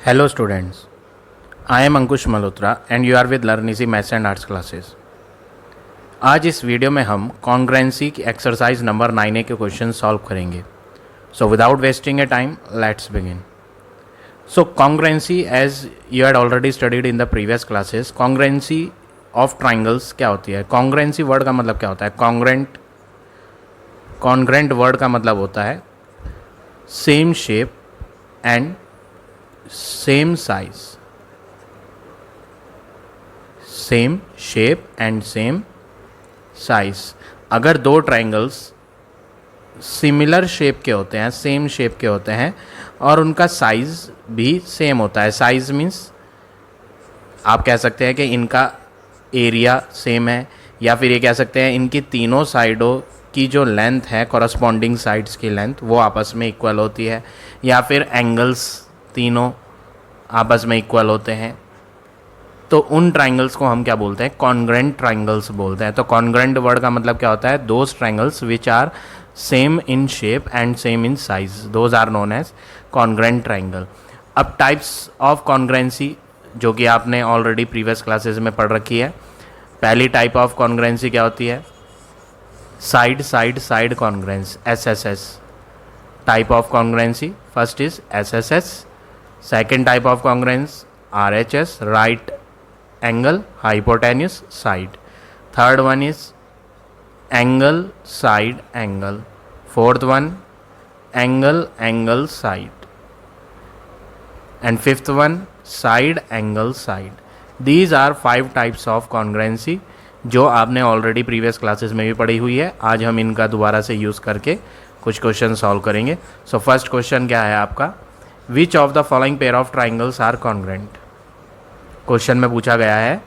Hello students, I am Ankush Malhotra and you are with Learn Easy Maths and Arts classes। आज इस video में हम कॉन्ग्रेंसी की exercise number 9A के question solve करेंगे। So without wasting a time let's begin. So congruency as you had already studied in the previous classes, congruency of triangles क्या होती है। कॉन्ग्रेंसी वर्ड का मतलब क्या होता है? कॉन्ग्रेंट वर्ड का मतलब होता है same shape and same size, same shape and same size. अगर दो ट्राइंगल्स सिमिलर शेप के होते हैं, सेम शेप के होते हैं और उनका साइज भी सेम होता है। साइज मीन्स आप कह सकते हैं कि इनका एरिया सेम है, या फिर ये कह सकते हैं इनकी तीनों साइडों की जो लेंथ है, कॉरस्पॉन्डिंग साइड्स की लेंथ, वो आपस में इक्वल होती है, या फिर एंगल्स तीनों आपस में इक्वल होते हैं। तो उन ट्राइंगल्स को हम क्या बोलते हैं? कॉन्ग्रेंट ट्राइंगल्स बोलते हैं। तो कॉन्ग्रेंट वर्ड का मतलब क्या होता है? Those triangles which are same in shape and same in size, those are known as congruent triangle. अब टाइप्स ऑफ कॉन्ग्रेंसी जो कि आपने ऑलरेडी प्रीवियस क्लासेस में पढ़ रखी है। पहली टाइप ऑफ कॉन्ग्रेंसी क्या होती है? Side side side congruence, SSS type of congruency. First is SSS। Second type of congruence RHS, right angle hypotenuse side. Third one is angle side angle. Fourth one angle angle side. And fifth one side angle side. These are 5 types of congruency जो आपने already previous classes में भी पढ़ी हुई है। आज हम इनका दोबारा से यूज़ करके कुछ क्वेश्चन सॉल्व करेंगे। सो फर्स्ट क्वेश्चन क्या है आपका? Which of the following pair of triangles are congruent. Question में पूछा गया है,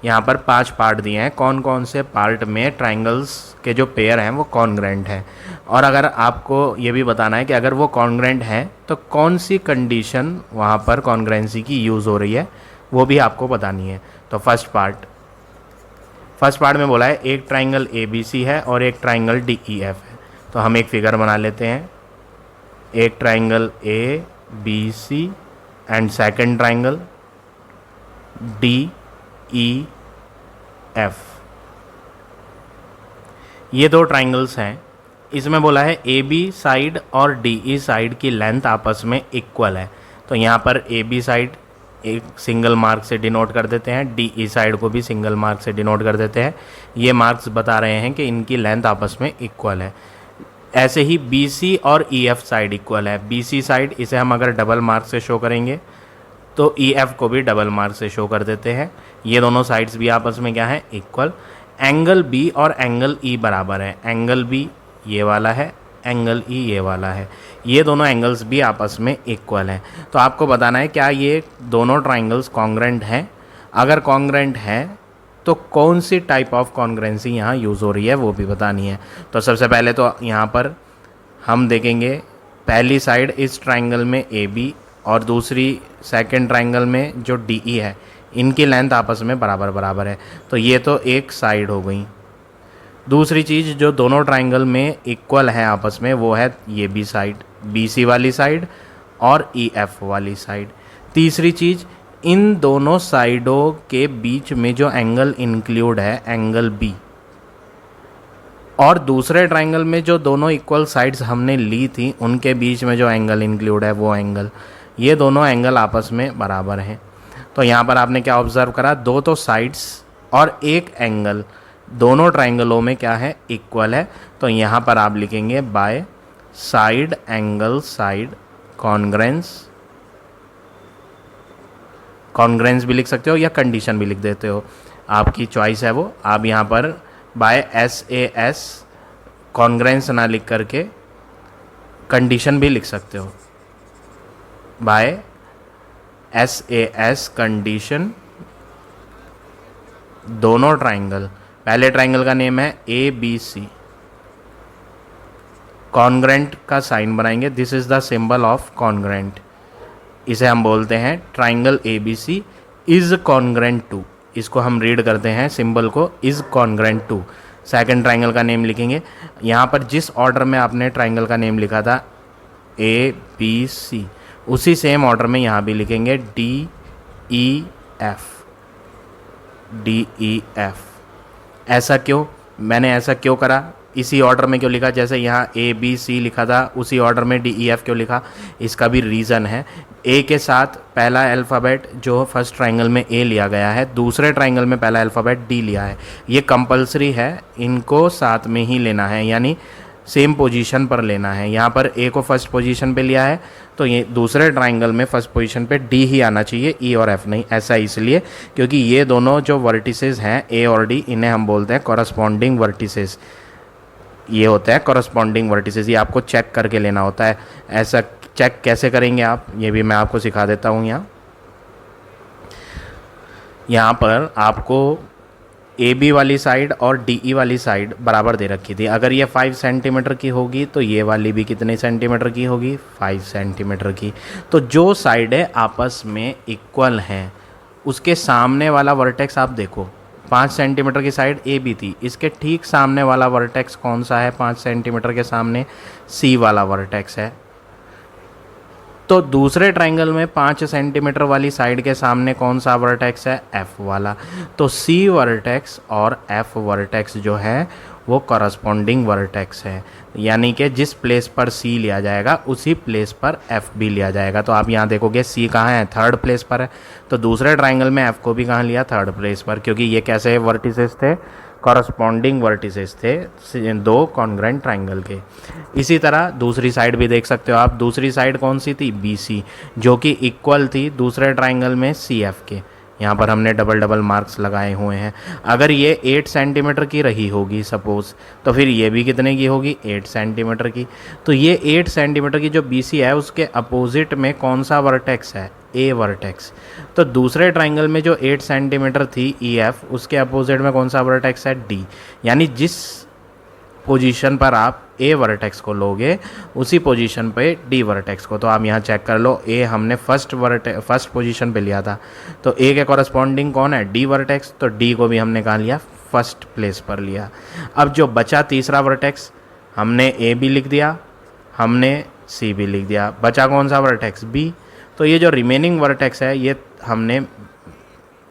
यहाँ पर 5 पार्ट दिए हैं, कौन कौन से पार्ट में ट्राइंगल्स के जो पेयर हैं वो कॉन्ग्रेंट हैं। और अगर आपको ये भी बताना है कि अगर वो कॉन्ग्रेंट हैं तो कौन सी कंडीशन वहाँ पर कॉन्ग्रेंसी की यूज़ हो रही है, वो भी आपको बतानी है। तो फर्स्ट पार्ट में बोला है एक ट्राइंगल ABC है और एक ट्राइंगल DEF है। तो हम एक फिगर बना लेते हैं। एक triangle ABC and second triangle DEF। ये दो ट्राइंगल्स हैं। इसमें बोला है AB साइड और DE साइड की लेंथ आपस में इक्वल है। तो यहाँ पर AB साइड एक सिंगल मार्क से डिनोट कर देते हैं, DE साइड को भी सिंगल मार्क से डिनोट कर देते हैं। ये मार्क्स बता रहे हैं कि इनकी लेंथ आपस में इक्वल है। ऐसे ही BC और EF साइड इक्वल है। BC साइड इसे हम अगर डबल मार्क से शो करेंगे तो EF को भी डबल मार्क से शो कर देते हैं। ये दोनों साइड्स भी आपस में क्या है? इक्वल। एंगल B और एंगल E बराबर है। एंगल B ये वाला है, एंगल E ये वाला है। ये दोनों एंगल्स भी आपस में इक्वल हैं। तो आपको बताना है क्या ये दोनों ट्राइंगल्स कॉन्ग्रेंट हैं। अगर कॉन्ग्रेंट हैं तो कौन सी टाइप ऑफ कॉन्ग्रेंसी यहाँ यूज़ हो रही है वो भी बतानी है। तो सबसे पहले तो यहाँ पर हम देखेंगे पहली साइड इस ट्राइंगल में AB और दूसरी सेकंड ट्राइंगल में जो DE है, इनकी लेंथ आपस में बराबर है। तो ये तो एक साइड हो गई। दूसरी चीज़ जो दोनों ट्राइंगल में इक्वल है आपस में वो है ये B साइड, BC वाली साइड और EF वाली साइड। तीसरी चीज़ इन दोनों साइडों के बीच में जो एंगल इंक्लूड है, एंगल B, और दूसरे ट्राइंगल में जो दोनों इक्वल साइड्स हमने ली थी उनके बीच में जो एंगल इंक्लूड है वो एंगल, ये दोनों एंगल आपस में बराबर हैं। तो यहाँ पर आपने क्या ऑब्जर्व करा? दो तो साइड्स और एक एंगल दोनों ट्राइंगलों में क्या है? इक्वल है। तो यहाँ पर आप लिखेंगे by side angle side congruence भी लिख सकते हो या कंडीशन भी लिख देते हो, आपकी चॉइस है वो। आप यहाँ पर बाय SAS कॉन्ग्रेंस ना लिख करके कंडीशन भी लिख सकते हो। बाय SAS कंडीशन दोनों ट्राइंगल, पहले ट्राइंगल का नेम है ABC, कॉन्ग्रेंट का साइन बनाएंगे। This is the symbol of congruent. इसे हम बोलते हैं triangle ABC is congruent to. इसको हम रीड करते हैं सिंबल को, is congruent to. Second triangle का नेम लिखेंगे। यहाँ पर जिस ऑर्डर में आपने ट्राइंगल का नेम लिखा था ABC, उसी सेम ऑर्डर में यहाँ भी लिखेंगे DEF, DEF। ऐसा क्यों, मैंने ऐसा क्यों करा, इसी ऑर्डर में क्यों लिखा, जैसे यहाँ ABC लिखा था उसी ऑर्डर में DEF क्यों लिखा, इसका भी रीज़न है। A के साथ पहला अल्फ़ाबेट जो फर्स्ट ट्रायंगल में A लिया गया है, दूसरे ट्रायंगल में पहला अल्फ़ाबेट D लिया है, ये कंपलसरी है, इनको साथ में ही लेना है, यानी सेम पोजीशन पर लेना है। यहाँ पर A को फर्स्ट पोजीशन पे लिया है तो ये दूसरे ट्रायंगल में फर्स्ट पोजीशन पे D ही आना चाहिए, E और F नहीं। ऐसा इसलिए क्योंकि ये दोनों जो वर्टिसेस हैं A और D, इन्हें हम बोलते हैं कॉरस्पॉन्डिंग वर्टिसेस। ये होता है कॉरस्पॉन्डिंग वर्टिसेस, ये आपको चेक करके लेना होता है। ऐसा चेक कैसे करेंगे आप, ये भी मैं आपको सिखा देता हूँ। यहाँ पर आपको AB वाली साइड और DE वाली साइड बराबर दे रखी थी। अगर ये 5 सेंटीमीटर की होगी तो ये वाली भी कितने सेंटीमीटर की होगी, 5 सेंटीमीटर की। तो जो साइडें आपस में इक्वल हैं उसके सामने वाला वर्टेक्स आप देखो, 5 सेंटीमीटर की साइड AB थी, इसके ठीक सामने वाला वर्टेक्स कौन सा है, 5 सेंटीमीटर के सामने C वाला वर्टेक्स है। तो दूसरे ट्रायंगल में 5 सेंटीमीटर वाली साइड के सामने कौन सा वर्टेक्स है, F वाला। तो C वर्टेक्स और F वर्टेक्स जो है वो कॉरस्पॉन्डिंग वर्टेक्स है, यानी कि जिस प्लेस पर C लिया जाएगा उसी प्लेस पर F भी लिया जाएगा। तो आप यहाँ देखोगे C कहाँ है, थर्ड प्लेस पर है, तो दूसरे ट्रायंगल में F को भी कहाँ लिया, थर्ड प्लेस पर, क्योंकि ये कैसे वर्टिसेस थे, कॉरस्पॉन्डिंग वर्टिसेस थे दो कॉन्ग्रेंट ट्रायंगल के। इसी तरह दूसरी साइड भी देख सकते हो आप, दूसरी साइड कौन सी थी, BC, जो कि इक्वल थी दूसरे ट्रायंगल में CF के। यहाँ पर हमने डबल डबल मार्क्स लगाए हुए हैं। अगर ये 8 सेंटीमीटर की रही होगी सपोज़, तो फिर ये भी कितने की होगी, 8 सेंटीमीटर की। तो ये 8 सेंटीमीटर की जो BC है उसके अपोजिट में कौन सा वर्टेक्स है, A वर्टेक्स। तो दूसरे ट्रायंगल में जो 8 सेंटीमीटर थी EF, उसके अपोजिट में कौन सा वर्टेक्स है, D। यानी जिस पोजीशन पर आप A वर्टेक्स को लोगे उसी पोजीशन पे D वर्टेक्स को। तो आप यहाँ चेक कर लो, A हमने फर्स्ट पोजीशन पे लिया था, तो A के कॉरस्पॉन्डिंग कौन है, D वर्टेक्स, तो D को भी हमने कहाँ लिया, फर्स्ट प्लेस पर लिया। अब जो बचा तीसरा वर्टेक्स, हमने A भी लिख दिया, हमने C भी लिख दिया, बचा कौन सा वर्टेक्स, B। तो ये जो रिमेनिंग वर्टेक्स है ये हमने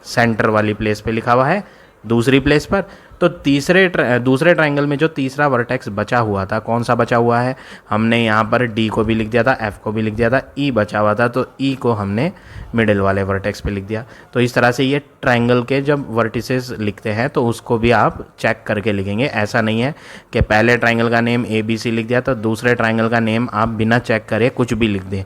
सेंटर वाली प्लेस पे लिखा हुआ है, दूसरी प्लेस पर। तो दूसरे ट्रायंगल में जो तीसरा वर्टेक्स बचा हुआ था, कौन सा बचा हुआ है, हमने यहाँ पर D को भी लिख दिया था, F को भी लिख दिया था, E बचा हुआ था, तो E को हमने मिडिल वाले वर्टेक्स पे लिख दिया। तो इस तरह से ये ट्रायंगल के जब वर्टिसेस लिखते हैं तो उसको भी आप चेक करके लिखेंगे। ऐसा नहीं है कि पहले ट्रायंगल का नेम ABC लिख दिया तो दूसरे ट्रायंगल का नेम आप बिना चेक करे कुछ भी लिख दें।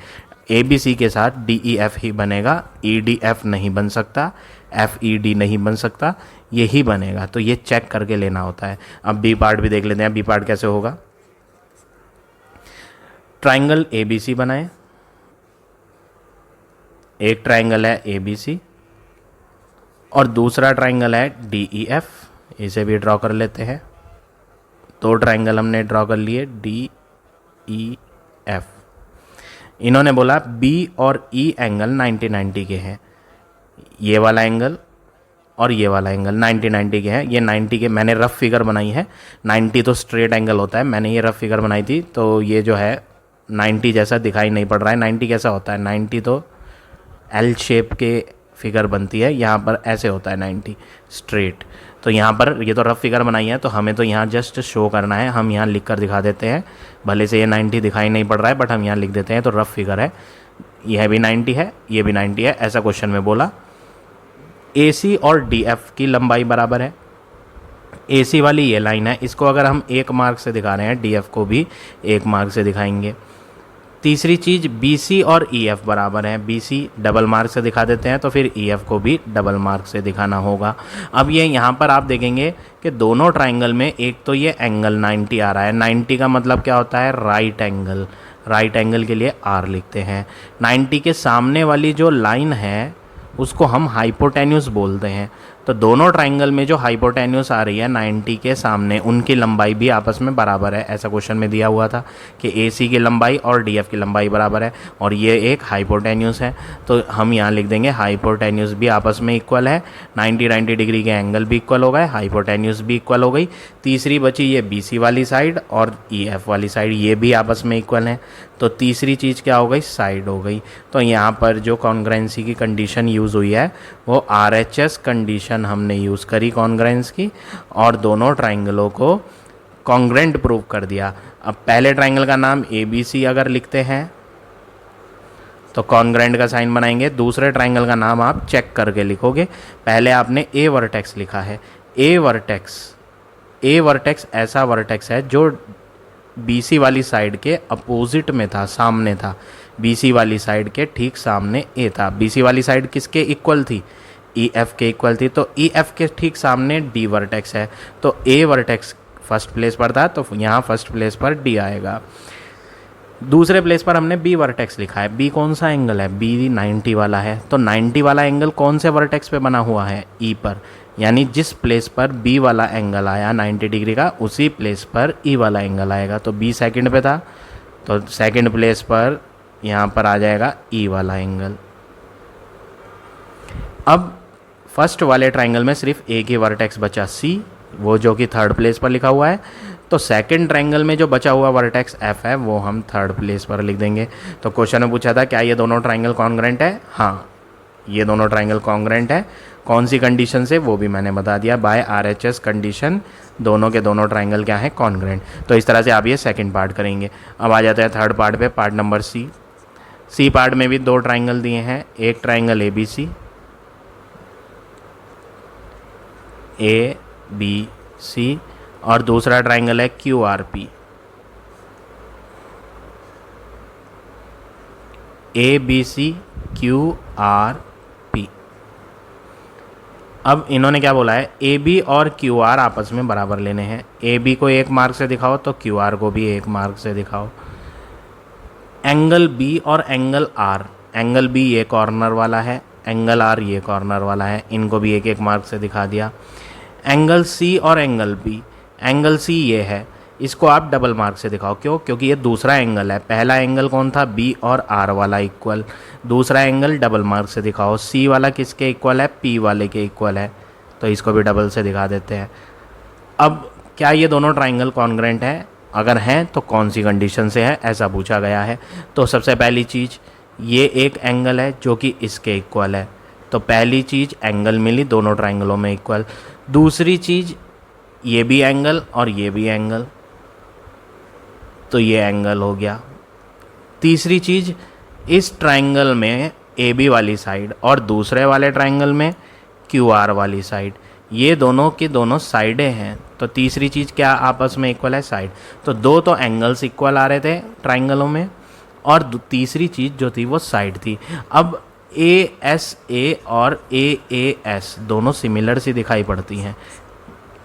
ABC के साथ DEF ही बनेगा, EDF नहीं बन सकता, FED नहीं बन सकता, यही बनेगा। तो ये चेक करके लेना होता है। अब B पार्ट भी देख लेते हैं, B पार्ट कैसे होगा। ट्रायंगल ABC बनाए, एक ट्रायंगल है ABC और दूसरा ट्रायंगल है DEF, इसे भी ड्रॉ कर लेते हैं। दो ट्रायंगल हमने ड्रॉ कर लिए DEF। इन्होंने बोला B और E एंगल 90-90 के हैं, ये वाला एंगल और ये वाला एंगल 90-90 के हैं। ये 90 के मैंने रफ फिगर बनाई है, 90 तो स्ट्रेट एंगल होता है, मैंने ये रफ फिगर बनाई थी, तो ये जो है 90 जैसा दिखाई नहीं पड़ रहा है। 90 कैसा होता है, 90 तो L शेप के फिगर बनती है, यहाँ पर ऐसे होता है 90 स्ट्रेट। तो यहाँ पर ये तो रफ फिगर बनाई है, तो हमें तो यहाँ जस्ट शो करना है, हम यहाँ लिख कर दिखा देते हैं। भले से ये 90 दिखाई नहीं पड़ रहा है बट हम यहाँ लिख देते हैं, तो रफ फिगर है, यह भी 90 है, ये भी 90 है, ऐसा क्वेश्चन में बोला। AC और DF की लंबाई बराबर है। AC वाली ये लाइन है, इसको अगर हम 1 मार्क से दिखा रहे हैं, DF को भी 1 मार्क से दिखाएंगे। तीसरी चीज़ BC और EF बराबर है, BC डबल मार्क से दिखा देते हैं, तो फिर EF को भी डबल मार्क से दिखाना होगा। अब ये यहाँ पर आप देखेंगे कि दोनों ट्रायंगल में एक तो ये एंगल 90 आ रहा है। 90 का मतलब क्या होता है, राइट एंगल। राइट एंगल के लिए R लिखते हैं। 90 के सामने वाली जो लाइन है उसको हम हाइपोटेन्यूस बोलते हैं। तो दोनों ट्राइंगल में जो हाइपोटेन्यूस आ रही है 90 के सामने, उनकी लंबाई भी आपस में बराबर है। ऐसा क्वेश्चन में दिया हुआ था कि AC की लंबाई और DF की लंबाई बराबर है और ये एक हाइपोटेन्यूस है, तो हम यहाँ लिख देंगे हाइपोटेन्यूस भी आपस में इक्वल है। 90 डिग्री के एंगल भी इक्वल हो गए, हाइपोटेन्यूस भी इक्वल हो गई। तीसरी बची ये BC वाली साइड और EF वाली साइड, ये भी आपस में इक्वल हैं। तो तीसरी चीज़ क्या हो गई, साइड हो गई। तो यहाँ पर जो कॉन्ग्रेंसी की कंडीशन यूज़ हुई है वो RHS कंडीशन हमने यूज़ करी कॉन्ग्रेंस की, और दोनों ट्राइंगलों को कॉन्ग्रेंट प्रूव कर दिया। अब पहले ट्राइंगल का नाम ABC अगर लिखते हैं तो कॉन्ग्रेंट का साइन बनाएंगे। दूसरे ट्राइंगल का नाम आप चेक करके लिखोगे। पहले आपने A वर्टेक्स लिखा है। A वर्टेक्स ऐसा वर्टेक्स है जो BC वाली साइड के अपोजिट में था, सामने था। BC वाली साइड के ठीक सामने A था। BC वाली साइड किसके इक्वल थी, EF के इक्वल थी। तो EF के ठीक सामने D वर्टेक्स है, तो A वर्टेक्स फर्स्ट प्लेस पर था, तो यहाँ फर्स्ट प्लेस पर D आएगा। दूसरे प्लेस पर हमने B वर्टेक्स लिखा है। B कौन सा एंगल है, B 90 वाला है। तो 90 वाला एंगल कौन से वर्टेक्स पे बना हुआ है, E पर, यानी जिस प्लेस पर B वाला एंगल आया 90 डिग्री का, उसी प्लेस पर E वाला एंगल आएगा। तो B सेकंड पे था, तो सेकंड प्लेस पर यहाँ पर आ जाएगा E वाला एंगल। अब फर्स्ट वाले ट्राइंगल में सिर्फ एक ही वर्टेक्स बचा C, वो जो कि थर्ड प्लेस पर लिखा हुआ है। तो सेकंड ट्राइंगल में जो बचा हुआ वर्टेक्स F है वो हम थर्ड प्लेस पर लिख देंगे। तो क्वेश्चन में पूछा था क्या ये दोनों ट्राइंगल कॉन्ग्रेंट है, हाँ ये दोनों ट्राइंगल कॉन्ग्रेंट है। कौन सी कंडीशन से, वो भी मैंने बता दिया, बाय RHS कंडीशन दोनों के दोनों ट्राइंगल क्या है, कॉन्ग्रेंट। तो इस तरह से आप ये सेकंड पार्ट करेंगे। अब आ जाते हैं थर्ड पार्ट पे, पार्ट नंबर सी पार्ट में भी दो ट्राइंगल दिए हैं, एक ट्राइंगल ABC और दूसरा ट्राइंगल है QRP। ABC QRP। अब इन्होंने क्या बोला है, AB और QR आपस में बराबर लेने हैं। AB को 1 मार्क से दिखाओ तो QR को भी 1 मार्क से दिखाओ। एंगल B और एंगल R, एंगल B ये कॉर्नर वाला है, एंगल R ये कॉर्नर वाला है, इनको भी 1-1 मार्क से दिखा दिया। एंगल C और एंगल B, एंगल C ये है, इसको आप डबल मार्क से दिखाओ। क्यों, क्योंकि ये दूसरा एंगल है। पहला एंगल कौन था, B और R वाला इक्वल, दूसरा एंगल डबल मार्क से दिखाओ। C वाला किसके इक्वल है, P वाले के इक्वल है, तो इसको भी डबल से दिखा देते हैं। अब क्या ये दोनों ट्राइंगल कॉन्ग्रेंट हैं, अगर हैं तो कौन सी कंडीशन से है, ऐसा पूछा गया है। तो सबसे पहली चीज़, ये एक एंगल है जो कि इसके इक्वल है, तो पहली चीज़ एंगल मिली दोनों ट्राइंगलों में इक्वल। दूसरी चीज़, ये भी एंगल और ये भी एंगल, तो ये एंगल हो गया। तीसरी चीज़, इस ट्राइंगल में AB वाली साइड और दूसरे वाले ट्राइंगल में QR वाली साइड, ये दोनों की दोनों साइडें हैं, तो तीसरी चीज़ क्या आपस में इक्वल है, साइड। तो दो तो एंगल्स इक्वल आ रहे थे ट्राइंगलों में, और तीसरी चीज़ जो थी वो साइड थी। अब ASA और AAS दोनों सिमिलर सी दिखाई पड़ती हैं।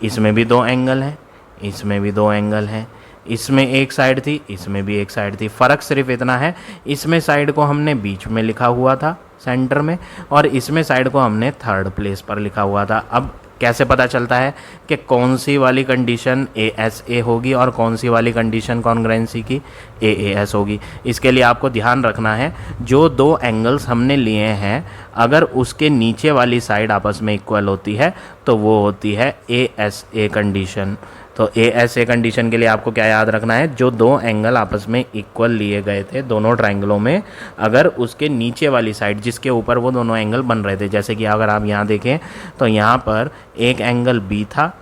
इसमें भी दो एंगल हैं, इसमें भी दो एंगल हैं, इसमें एक साइड थी, इसमें भी एक साइड थी। फ़र्क सिर्फ इतना है, इसमें साइड को हमने बीच में लिखा हुआ था सेंटर में, और इसमें साइड को हमने थर्ड प्लेस पर लिखा हुआ था। अब कैसे पता चलता है कि कौन सी वाली कंडीशन ASA होगी और कौन सी वाली कंडीशन कॉन्ग्रेंसी की AAS होगी। इसके लिए आपको ध्यान रखना है, जो दो एंगल्स हमने लिए हैं, अगर उसके नीचे वाली साइड आपस में इक्वल होती है तो वो होती है ASA कंडीशन। तो ASA कंडीशन के लिए आपको क्या याद रखना है, जो दो एंगल आपस में इक्वल लिए गए थे दोनों ट्राइंगलों में, अगर उसके नीचे वाली साइड जिसके ऊपर वो दोनों एंगल बन रहे थे, जैसे कि अगर आप यहाँ देखें तो यहाँ पर एक एंगल B था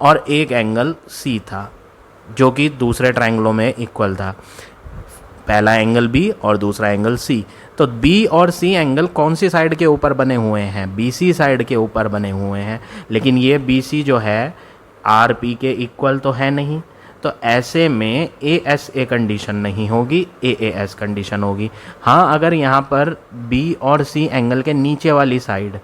और एक एंगल C था, जो कि दूसरे ट्राइंगलों में इक्वल था। पहला एंगल B और दूसरा एंगल C। तो B और C एंगल कौन सी साइड के ऊपर बने हुए हैं, BC साइड के ऊपर बने हुए हैं, लेकिन ये BC जो है RP के इक्वल तो है नहीं, तो ऐसे में ASA कंडीशन नहीं होगी, AAS कंडीशन होगी। हाँ, अगर यहाँ पर B और C एंगल के नीचे वाली साइड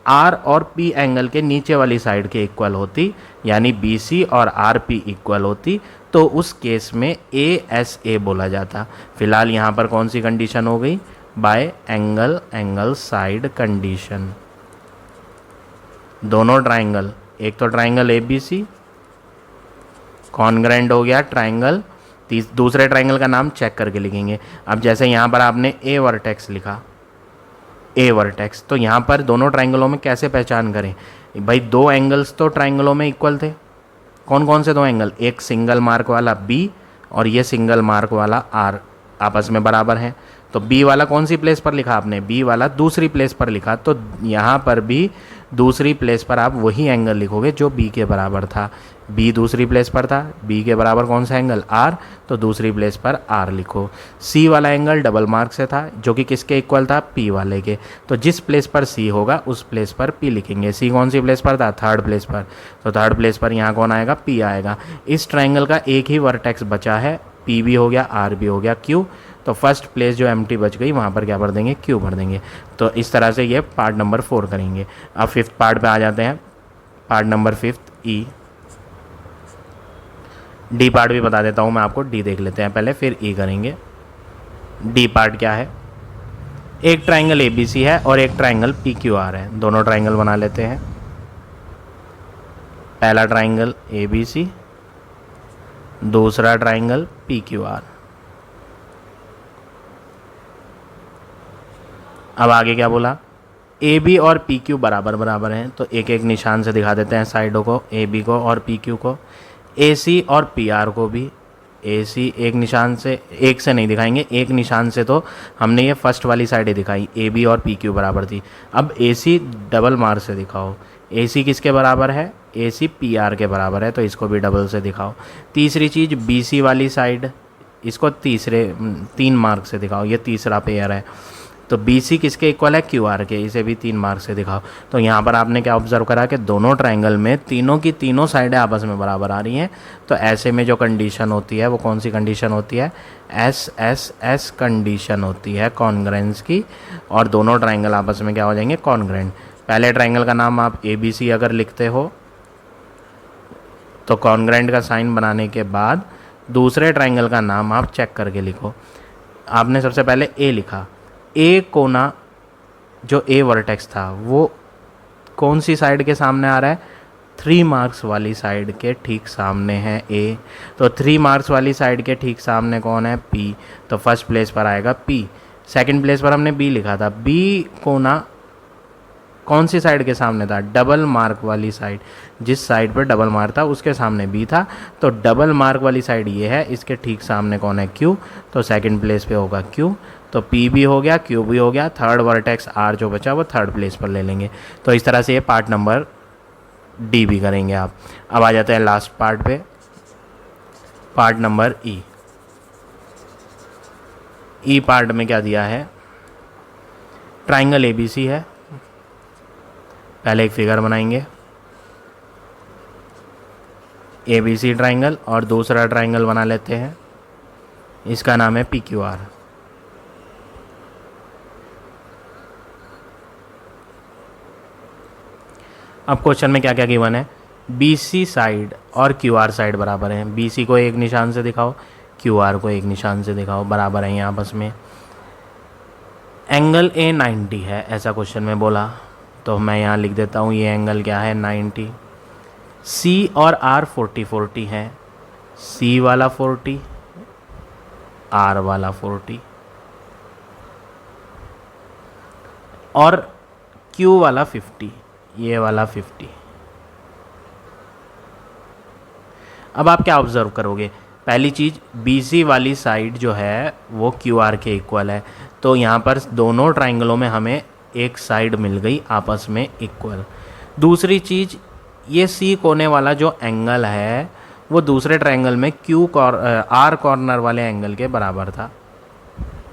R और P एंगल के नीचे वाली साइड के इक्वल होती, यानी BC और RP इक्वल होती, तो उस केस में ASA बोला जाता। फिलहाल यहाँ पर कौन सी कंडीशन हो गई, बाय एंगल साइड कंडीशन। दोनों ट्राइंगल, एक तो triangle A B C congruent हो गया ट्राइंगल, दूसरे ट्राइंगल का नाम चेक करके लिखेंगे। अब जैसे यहाँ पर आपने ए वर्टेक्स लिखा, ए वर्टेक्स, तो यहाँ पर दोनों ट्राइंगलों में कैसे पहचान करें भाई? दो एंगल्स तो ट्राइंगलों में इक्वल थे। कौन कौन से दो एंगल? एक सिंगल मार्क वाला बी और ये सिंगल मार्क वाला आर आपस में बराबर हैं। तो बी वाला कौन सी प्लेस पर लिखा आपने? बी वाला दूसरी प्लेस पर लिखा, तो यहाँ पर भी दूसरी प्लेस पर आप वही एंगल लिखोगे जो बी के बराबर था। बी दूसरी प्लेस पर था, बी के बराबर कौन सा एंगल? आर, तो दूसरी प्लेस पर आर लिखो। सी वाला एंगल डबल मार्क से था जो कि किसके इक्वल था? पी वाले के, तो जिस प्लेस पर सी होगा उस प्लेस पर पी लिखेंगे। सी कौन सी प्लेस पर था? थर्ड प्लेस पर, तो थर्ड प्लेस पर यहाँ कौन आएगा? पी आएगा। इस ट्राइंगल का एक ही वर्टेक्स बचा है, पी भी हो गया, आर भी हो गया, क्यू, तो फर्स्ट प्लेस जो एम्प्टी बच गई वहाँ पर क्या भर देंगे? क्यू भर देंगे। तो इस तरह से ये पार्ट नंबर 4 करेंगे। अब फिफ्थ पार्ट पे आ जाते हैं, पार्ट नंबर 5 ई। डी पार्ट भी बता देता हूँ मैं आपको, डी देख लेते हैं पहले फिर ई करेंगे। डी पार्ट क्या है? एक ट्राइंगल ए बी सी है और एक ट्राइंगल पी क्यू आर है। दोनों ट्राइंगल बना लेते हैं। पहला ट्राइंगल ए बी सी, दूसरा ट्राइंगल पी क्यू आर। अब आगे क्या बोला? ए बी और पी क्यू बराबर बराबर हैं, तो एक एक निशान से दिखा देते हैं साइडों को, ए बी को और पी क्यू को। ए सी और पी आर को भी, ए सी एक निशान से, एक से नहीं दिखाएंगे, एक निशान से, तो हमने ये फर्स्ट वाली साइडें दिखाई, ए बी और पी क्यू बराबर थी। अब ए सी डबल मार्क से दिखाओ। ए सी किसके बराबर है? ए सी पी आर के बराबर है, तो इसको भी डबल से दिखाओ। तीसरी चीज़ बी सी वाली साइड, इसको तीन मार्क से दिखाओ, ये तीसरा पेयर है। तो बी सी किसके इक्वल है? क्यू आर के, इसे भी 3 मार्क से दिखाओ। तो यहाँ पर आपने क्या ऑब्जर्व करा कि दोनों ट्राइंगल में तीनों की तीनों साइडें आपस में बराबर आ रही हैं। तो ऐसे में जो कंडीशन होती है वो कौन सी कंडीशन होती है? एस एस एस कंडीशन होती है कॉन्ग्रेंस की, और दोनों ट्राइंगल आपस में क्या हो जाएंगे? कॉन्ग्रेंट। पहले ट्राइंगल का नाम आप ए बी सी अगर लिखते हो तो कॉन्ग्रेंट का साइन बनाने के बाद दूसरे ट्राइंगल का नाम आप चेक करके लिखो। आपने सबसे पहले ए लिखा, ए कोना जो ए वर्टेक्स था वो कौन सी साइड के सामने आ रहा है? 3 मार्क्स वाली साइड के ठीक सामने है ए, तो 3 मार्क्स वाली साइड के ठीक सामने कौन है? पी, तो फर्स्ट प्लेस पर आएगा पी। सेकंड प्लेस पर हमने बी लिखा था, बी कोना कौन सी साइड के सामने था? डबल मार्क वाली साइड, जिस साइड पर डबल मार्क था उसके सामने बी था, तो डबल मार्क वाली साइड ये है, इसके ठीक सामने कौन है? क्यू, तो सेकंड प्लेस पे होगा क्यू, तो पी भी हो गया, क्यू भी हो गया, थर्ड वर्टेक्स आर जो बचा वो थर्ड प्लेस पर ले लेंगे। तो इस तरह से ये पार्ट नंबर डी भी करेंगे आप। अब आ जाते हैं लास्ट पार्ट पे, पार्ट नंबर ई। ई पार्ट में क्या दिया है? ट्राइंगल ए बी सी है, पहले एक फिगर बनाएंगे ए बी सी ट्राइंगल, और दूसरा ट्राइंगल बना लेते हैं, इसका नाम है पी क्यू आर। अब क्वेश्चन में क्या क्या गिवन है? बी सी साइड और क्यू आर साइड बराबर हैं। बी सी को एक निशान से दिखाओ, क्यू आर को एक निशान से दिखाओ, बराबर हैं यहाँ आपस में। एंगल ए 90 है, ऐसा क्वेश्चन में बोला, तो मैं यहाँ लिख देता हूँ ये एंगल क्या है? 90। सी और आर 40-40 है, सी वाला 40, आर वाला 40, और क्यू वाला 50, ये वाला 50। अब आप क्या ऑब्जर्व करोगे? पहली चीज़, BC वाली साइड जो है वो QR के इक्वल है, तो यहाँ पर दोनों ट्राइंगलों में हमें एक साइड मिल गई आपस में इक्वल। दूसरी चीज़, ये C कोने वाला जो एंगल है वो दूसरे ट्राइंगल में R कॉर्नर वाले एंगल के बराबर था,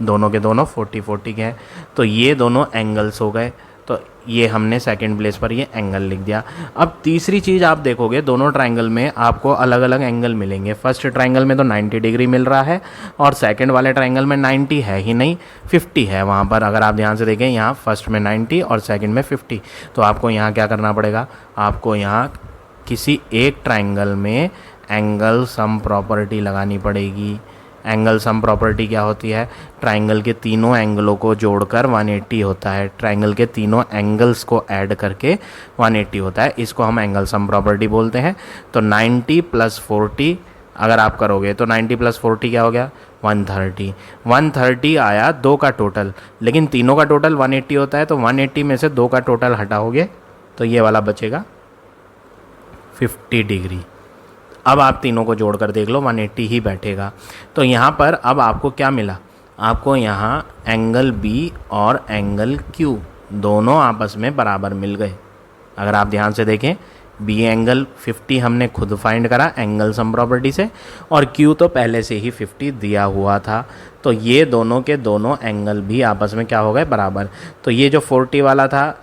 दोनों के दोनों 40-40 के हैं, तो ये दोनों एंगल्स हो गए, तो ये हमने सेकंड प्लेस पर ये एंगल लिख दिया। अब तीसरी चीज़ आप देखोगे, दोनों ट्राइंगल में आपको अलग अलग एंगल मिलेंगे। फर्स्ट ट्राइंगल में तो 90 डिग्री मिल रहा है, और सेकंड वाले ट्राइंगल में 90 है ही नहीं, 50 है वहाँ पर। अगर आप ध्यान से देखें, यहाँ फर्स्ट में 90 और सेकंड में 50, तो आपको यहाँ क्या करना पड़ेगा? आपको यहाँ किसी एक ट्राइंगल में एंगल सम प्रॉपर्टी लगानी पड़ेगी। एंगल सम प्रॉपर्टी क्या होती है? ट्राइंगल के तीनों एंगलों को जोड़कर 180 होता है, ट्राइंगल के तीनों एंगल्स को ऐड करके 180 होता है, इसको हम एंगल सम प्रॉपर्टी बोलते हैं। तो 90 + 40 अगर आप करोगे तो 90 + 40 क्या हो गया? 130। 130 आया दो का टोटल, लेकिन तीनों का टोटल 180 होता है, तो 180 में से दो का टोटल हटाओगे तो ये वाला बचेगा 50 डिग्री। अब आप तीनों को जोड़कर देख लो, 180 ही बैठेगा। तो यहाँ पर अब आपको क्या मिला? आपको यहाँ एंगल बी और एंगल क्यू दोनों आपस में बराबर मिल गए। अगर आप ध्यान से देखें, बी एंगल 50 हमने खुद फाइंड करा एंगल सम प्रॉपर्टी से, और क्यू तो पहले से ही 50 दिया हुआ था। तो ये दोनों के दोनों एंगल भी आपस में क्या हो गए? बराबर। तो ये जो 40 वाला था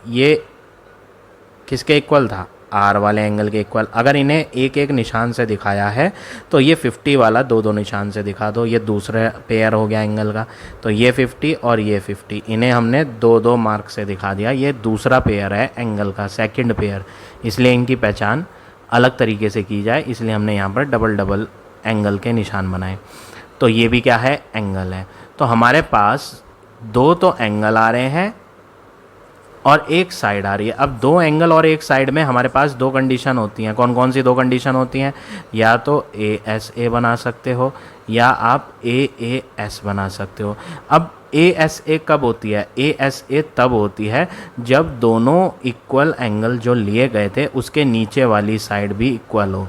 ये किसके इक्वल था? आर वाले एंगल के इक्वल। अगर इन्हें एक एक निशान से दिखाया है तो ये 50 वाला दो दो निशान से दिखा दो, ये दूसरा पेयर हो गया एंगल का। तो ये 50 और ये 50, इन्हें हमने दो दो मार्क से दिखा दिया, ये दूसरा पेयर है एंगल का, सेकंड पेयर, इसलिए इनकी पहचान अलग तरीके से की जाए, इसलिए हमने यहाँ पर डबल डबल एंगल के निशान बनाए। तो ये भी क्या है? एंगल है। तो हमारे पास दो तो एंगल आ रहे हैं और एक साइड आ रही है। अब दो एंगल और एक साइड में हमारे पास दो कंडीशन होती हैं। कौन कौन सी दो कंडीशन होती हैं? या तो ASA बना सकते हो या आप AAS बना सकते हो। अब ASA कब होती है? ASA तब होती है जब दोनों इक्वल एंगल जो लिए गए थे उसके नीचे वाली साइड भी इक्वल हो।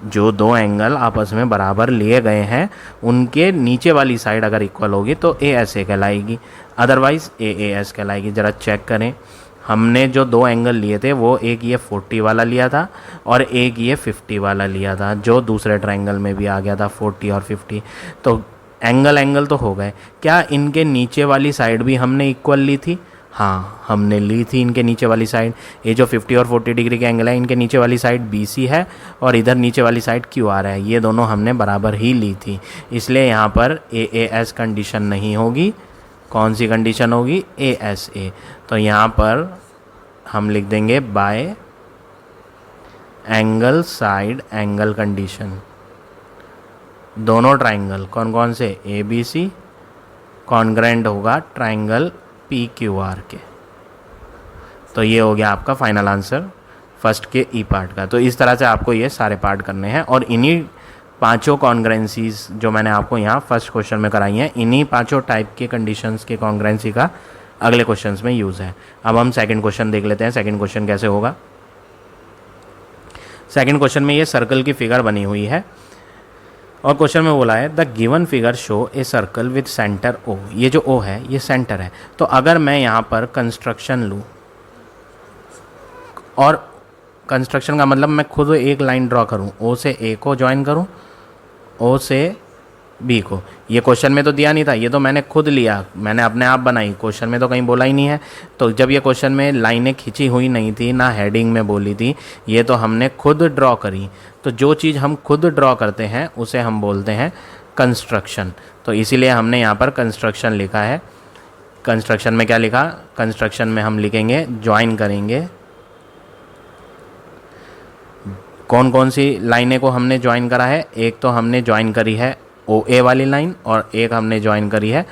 जो दो एंगल आपस में बराबर लिए गए हैं उनके नीचे वाली साइड अगर इक्वल होगी तो ASA कहलाएगी, अदरवाइज़ AAS कहलाएगी। ज़रा चेक करें, हमने जो दो एंगल लिए थे वो एक ये 40 वाला लिया था और एक ये 50 वाला लिया था, जो दूसरे ट्रायंगल में भी आ गया था 40 और 50। तो एंगल तो हो गए। क्या इनके नीचे वाली साइड भी हमने इक्वल ली थी? हाँ, हमने ली थी इनके नीचे वाली साइड। ये जो 50 और 40 डिग्री के एंगल है, इनके नीचे वाली साइड BC है और इधर नीचे वाली साइड QR है। ये दोनों हमने बराबर ही ली थी, इसलिए यहाँ पर AAS कंडीशन नहीं होगी। कौन सी कंडीशन होगी? ASA। तो यहाँ पर हम लिख देंगे bye angle side angle condition. दोनों ट्राइंगल कौन कौन से? ABC कॉन्ग्रेंट होगा ट्राइंगल PQR के। तो ये हो गया आपका फाइनल आंसर फर्स्ट के ई पार्ट का। तो इस तरह से आपको ये सारे पार्ट करने हैं और इन्हीं पांचों कॉन्ग्रेंसीज जो मैंने आपको यहाँ फर्स्ट क्वेश्चन में कराई हैं, इन्हीं पांचों टाइप के कंडीशंस के कॉन्ग्रेंसी का अगले क्वेश्चंस में यूज़ है। अब हम सेकंड क्वेश्चन देख लेते हैं। सेकंड क्वेश्चन कैसे होगा? सेकंड क्वेश्चन में ये सर्कल की फिगर बनी हुई है और क्वेश्चन में बोला है the given figure show a circle with centre O। ये जो O है ये सेंटर है। तो अगर मैं यहाँ पर कंस्ट्रक्शन लूँ, और कंस्ट्रक्शन का मतलब मैं खुद एक लाइन ड्रॉ करूँ, O से A को ज्वाइन करूँ, O से B को। ये क्वेश्चन में तो दिया नहीं था, ये तो मैंने खुद लिया, मैंने अपने आप बनाई, क्वेश्चन में तो कहीं बोला ही नहीं है। तो जब ये क्वेश्चन में लाइनें खींची हुई नहीं थी, ना हेडिंग में बोली थी, ये तो हमने खुद ड्रॉ करी। तो जो चीज़ हम खुद ड्रॉ करते हैं उसे हम बोलते हैं कंस्ट्रक्शन। तो इसीलिए हमने यहाँ पर कंस्ट्रक्शन लिखा है। कंस्ट्रक्शन में क्या लिखा? कंस्ट्रक्शन में हम लिखेंगे ज्वाइन करेंगे। कौन कौन सी लाइनें को हमने ज्वाइन करा है? एक तो हमने ज्वाइन करी है OA वाली लाइन और एक हमने ज्वाइन करी है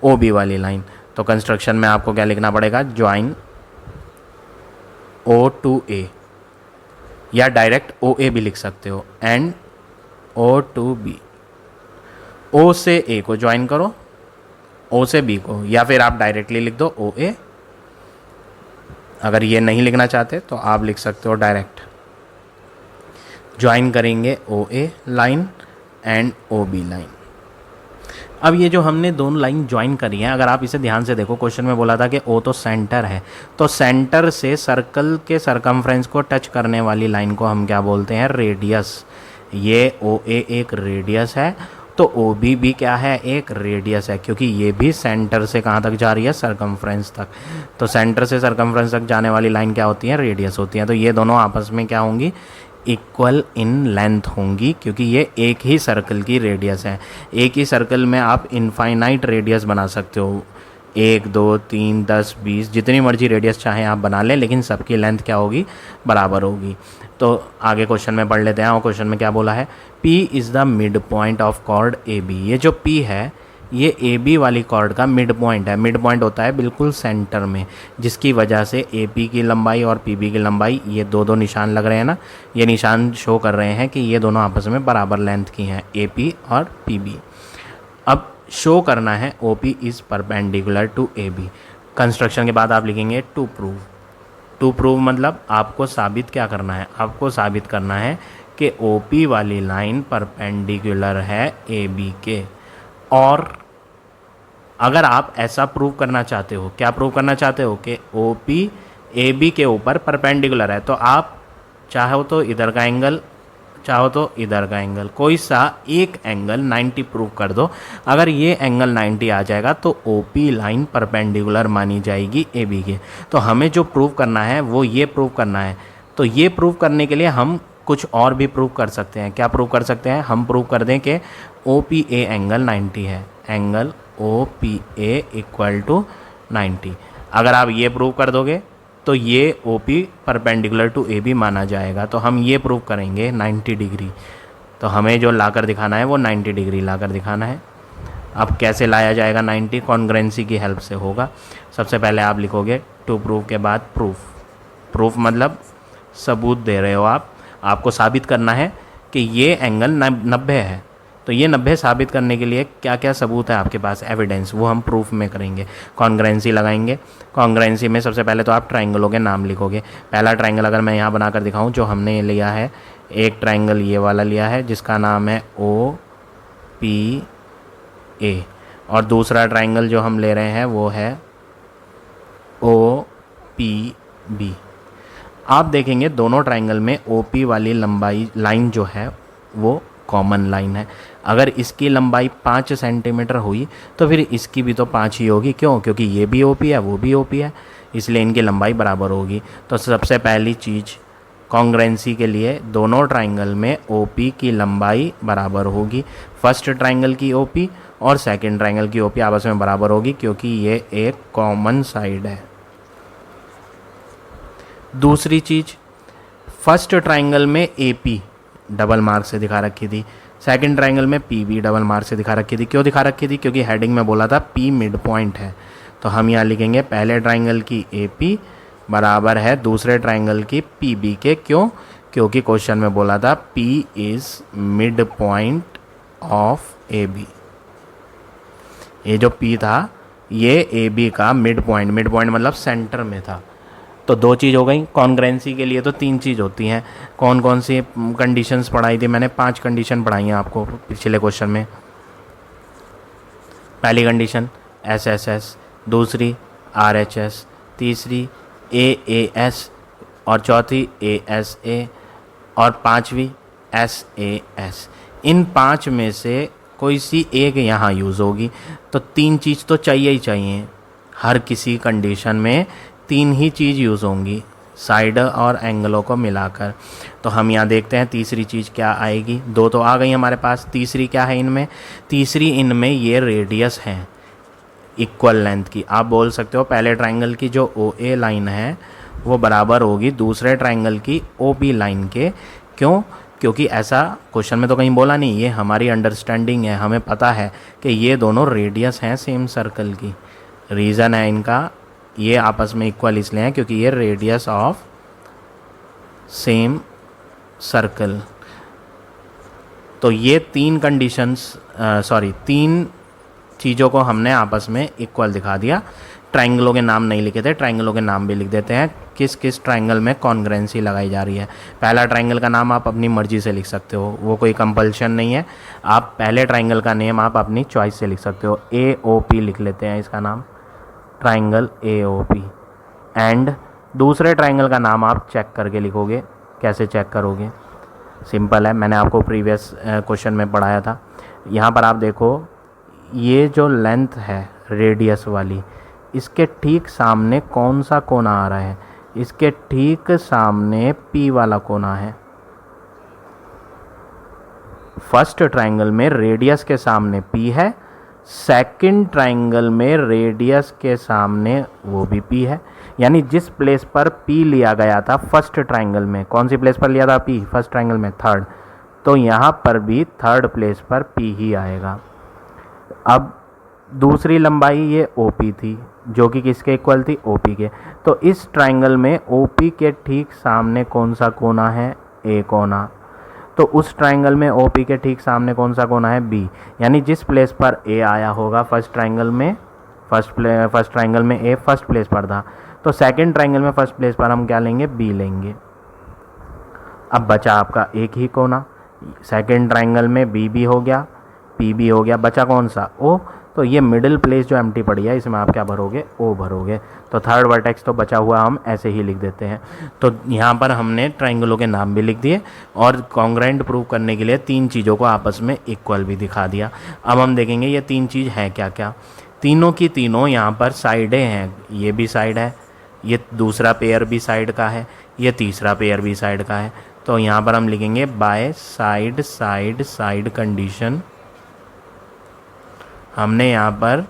OB वाली लाइन। तो कंस्ट्रक्शन में आपको क्या लिखना पड़ेगा? ज्वाइन O to A, या डायरेक्ट OA भी लिख सकते हो, and O to B। O से A को ज्वाइन करो, O से B को, या फिर आप डायरेक्टली लिख दो OA। अगर ये नहीं लिखना चाहते तो आप लिख सकते हो डायरेक्ट ज्वाइन करेंगे OA line and OB line. अब ये जो हमने दोनों लाइन ज्वाइन करी है, अगर आप इसे ध्यान से देखो, क्वेश्चन में बोला था कि O तो सेंटर है, तो सेंटर से सर्कल के सरकमफ्रेंस को टच करने वाली लाइन को हम क्या बोलते हैं? रेडियस। ये OA एक रेडियस है, तो OB भी क्या है? एक रेडियस है, क्योंकि ये भी सेंटर से कहाँ तक जा रही है? सरकमफ्रेंस तक। तो सेंटर से सरकमफ्रेंस तक जाने वाली लाइन क्या होती है? रेडियस होती है। तो ये दोनों आपस में क्या होंगी? इक्वल इन लेंथ होंगी, क्योंकि ये एक ही सर्कल की रेडियस है। एक ही सर्कल में आप इनफाइनाइट रेडियस बना सकते हो। 1 2 3 10 20 जितनी मर्जी रेडियस चाहें आप बना लें, लेकिन सबकी लेंथ क्या होगी, बराबर होगी। तो आगे क्वेश्चन में पढ़ लेते हैं। और क्वेश्चन में क्या बोला है, P is the mid point of chord A B. ये जो P है ये ए बी वाली कॉर्ड का मिड पॉइंट है। मिड पॉइंट होता है बिल्कुल सेंटर में, जिसकी वजह से ए पी की लंबाई और पी बी की लंबाई, ये दो निशान लग रहे हैं ना, ये निशान शो कर रहे हैं कि ये दोनों आपस में बराबर लेंथ की हैं, ए पी और पी बी। अब शो करना है O P is perpendicular to A B. Construction के बाद आप लिखेंगे टू प्रूव। टू प्रूव मतलब आपको साबित क्या करना है, आपको साबित करना है कि ओ पी वाली लाइन परपेंडिकुलर है ए बी के। और अगर आप ऐसा प्रूव करना चाहते हो, क्या प्रूव करना चाहते हो कि ओ पी ए बी के ऊपर परपेंडिकुलर है, तो आप चाहो तो इधर का एंगल, चाहो तो इधर का एंगल, कोई सा एक एंगल 90 प्रूव कर दो। अगर ये एंगल 90 आ जाएगा तो ओ पी लाइन परपेंडिकुलर मानी जाएगी ए बी के। तो हमें जो प्रूव करना है वो ये प्रूव करना है। तो ये प्रूव करने के लिए हम कुछ और भी प्रूव कर सकते हैं। क्या प्रूव कर सकते हैं, हम प्रूव कर दें कि ओ पी ए एंगल 90 है, angle O P A equal to 90। अगर आप ये प्रूव कर दोगे तो ये O P perpendicular to A B माना जाएगा। तो हम ये प्रूव करेंगे 90 डिग्री। तो हमें जो लाकर दिखाना है वो 90 डिग्री लाकर दिखाना है। अब कैसे लाया जाएगा 90, कॉन्ग्रुएंसी की हेल्प से होगा। सबसे पहले आप लिखोगे टू प्रूव के बाद प्रूफ। प्रूफ मतलब सबूत दे रहे हो आप, आपको साबित करना है कि ये एंगल 90 है। तो ये 90 साबित करने के लिए क्या क्या सबूत है आपके पास, एविडेंस, वो हम प्रूफ में करेंगे। कॉन्ग्रुएंसी लगाएंगे। कॉन्ग्रुएंसी में सबसे पहले तो आप ट्रायंगलों के नाम लिखोगे। पहला ट्रायंगल अगर मैं यहाँ बनाकर दिखाऊँ, जो हमने लिया है, एक ट्रायंगल ये वाला लिया है जिसका नाम है ओ पी ए, और दूसरा ट्रायंगल जो हम ले रहे हैं वो है ओ पी बी। आप देखेंगे दोनों ट्रायंगल में ओ पी वाली लंबाई लाइन जो है वो कॉमन लाइन है। अगर इसकी लंबाई 5 सेंटीमीटर हुई तो फिर इसकी भी तो 5 ही होगी। क्यों? क्योंकि ये भी ओ पी है, वो भी ओ पी है, इसलिए इनकी लंबाई बराबर होगी। तो सबसे पहली चीज़ कॉन्ग्रुएंसी के लिए दोनों ट्रायंगल में ओ पी की लंबाई बराबर होगी। फर्स्ट ट्रायंगल की ओ पी और सेकेंड ट्रायंगल की ओ पी आपस में बराबर होगी, क्योंकि ये एक कॉमन साइड है। दूसरी चीज़, फर्स्ट ट्रायंगल में ए पी डबल मार्क से दिखा रखी थी, सेकंड ट्रायंगल में पी बी डबल मार्क से दिखा रखी थी। क्यों दिखा रखी थी? क्योंकि हेडिंग में बोला था पी मिड पॉइंट है। तो हम यहाँ लिखेंगे पहले ट्रायंगल की ए पी बराबर है दूसरे ट्रायंगल की पी बी के। क्यों? क्योंकि क्वेश्चन में बोला था P is mid point of A B. ये जो पी था ये ए बी का मिड पॉइंट मतलब सेंटर में था। तो दो चीज़ हो गई। कॉन्ग्रुएंसी के लिए तो 3 चीज़ होती हैं। कौन कौन सी कंडीशंस पढ़ाई थी मैंने? 5 कंडीशन पढ़ाई हैं आपको पिछले क्वेश्चन में। पहली कंडीशन एस एस एस, दूसरी आर एच एस, तीसरी ए एस, और चौथी ए एस ए, और पांचवी एस ए एस। इन 5 में से कोई सी एक यहाँ यूज़ होगी। तो 3 चीज़ तो चाहिए ही चाहिए। हर किसी कंडीशन में 3 ही चीज़ यूज़ होंगी, साइड और एंगलों को मिलाकर। तो हम यहाँ देखते हैं तीसरी चीज़ क्या आएगी। 2 तो आ गई हमारे पास, तीसरी क्या है इनमें? तीसरी इनमें ये रेडियस है इक्वल लेंथ की। आप बोल सकते हो पहले ट्रायंगल की जो ओ ए लाइन है वो बराबर होगी दूसरे ट्रायंगल की ओ बी लाइन के। क्यों? क्योंकि ऐसा क्वेश्चन में तो कहीं बोला नहीं, ये हमारी अंडरस्टैंडिंग है, हमें पता है कि ये दोनों रेडियस हैं सेम सर्कल की। रीज़न है इनका, ये आपस में इक्वल इसलिए हैं क्योंकि ये रेडियस ऑफ सेम सर्कल। तो ये 3 कंडीशंस, 3 चीज़ों को हमने आपस में इक्वल दिखा दिया। ट्रायंगलों के नाम नहीं लिखे थे, ट्रायंगलों के नाम भी लिख देते हैं, किस किस ट्रायंगल में कॉन्ग्रुएंसी लगाई जा रही है। पहला ट्रायंगल का नाम आप अपनी मर्जी से लिख सकते हो, वो कोई कंपल्शन नहीं है। आप पहले ट्रायंगल का नेम आप अपनी चॉइस से लिख सकते हो। ए ओ पी लिख लेते हैं इसका नाम, triangle A O P. And दूसरे ट्रायंगल का नाम आप चेक करके लिखोगे। कैसे चेक करोगे? सिंपल है, मैंने आपको प्रीवियस क्वेश्चन में पढ़ाया था। यहाँ पर आप देखो, ये जो लेंथ है रेडियस वाली, इसके ठीक सामने कौन सा कोना आ रहा है? इसके ठीक सामने पी वाला कोना है। फर्स्ट ट्रायंगल में रेडियस के सामने पी है, सेकंड ट्राइंगल में रेडियस के सामने वो भी P है, यानी जिस प्लेस पर P लिया गया था फर्स्ट ट्राइंगल में, कौन सी प्लेस पर लिया था P फर्स्ट ट्राइंगल में, थर्ड, तो यहाँ पर भी थर्ड प्लेस पर P ही आएगा। अब दूसरी लंबाई ये OP थी जो कि किसके इक्वल थी, OP के। तो इस ट्राइंगल में OP के ठीक सामने कौन सा कोना है, A कोना। तो उस ट्राइंगल में OP के ठीक सामने कौन सा कोना है, B, यानी जिस प्लेस पर A आया होगा फर्स्ट ट्राइंगल में, फर्स्ट ट्राइंगल में A फर्स्ट प्लेस पर था, तो सेकंड ट्राइंगल में फर्स्ट प्लेस पर हम क्या लेंगे, B लेंगे। अब बचा आपका एक ही कोना, सेकंड ट्राइंगल में B भी हो गया, P भी हो गया, बचा कौन सा, O। तो ये मिडिल प्लेस जो एम्प्टी पड़ी है इसमें आप क्या भरोगे, O भरोगे। तो थर्ड वर्टेक्स तो बचा हुआ हम ऐसे ही लिख देते हैं। तो यहाँ पर हमने ट्राइंगलों के नाम भी लिख दिए और कॉन्ग्रेंट प्रूव करने के लिए तीन चीज़ों को आपस में इक्वल भी दिखा दिया। अब हम देखेंगे ये तीन चीज़ हैं क्या क्या। तीनों की तीनों यहाँ पर साइडें हैं, ये भी साइड है, ये दूसरा पेयर भी साइड का है, ये तीसरा पेयर भी साइड का है। तो यहाँ पर हम लिखेंगे by side side side condition. हमने यहाँ पर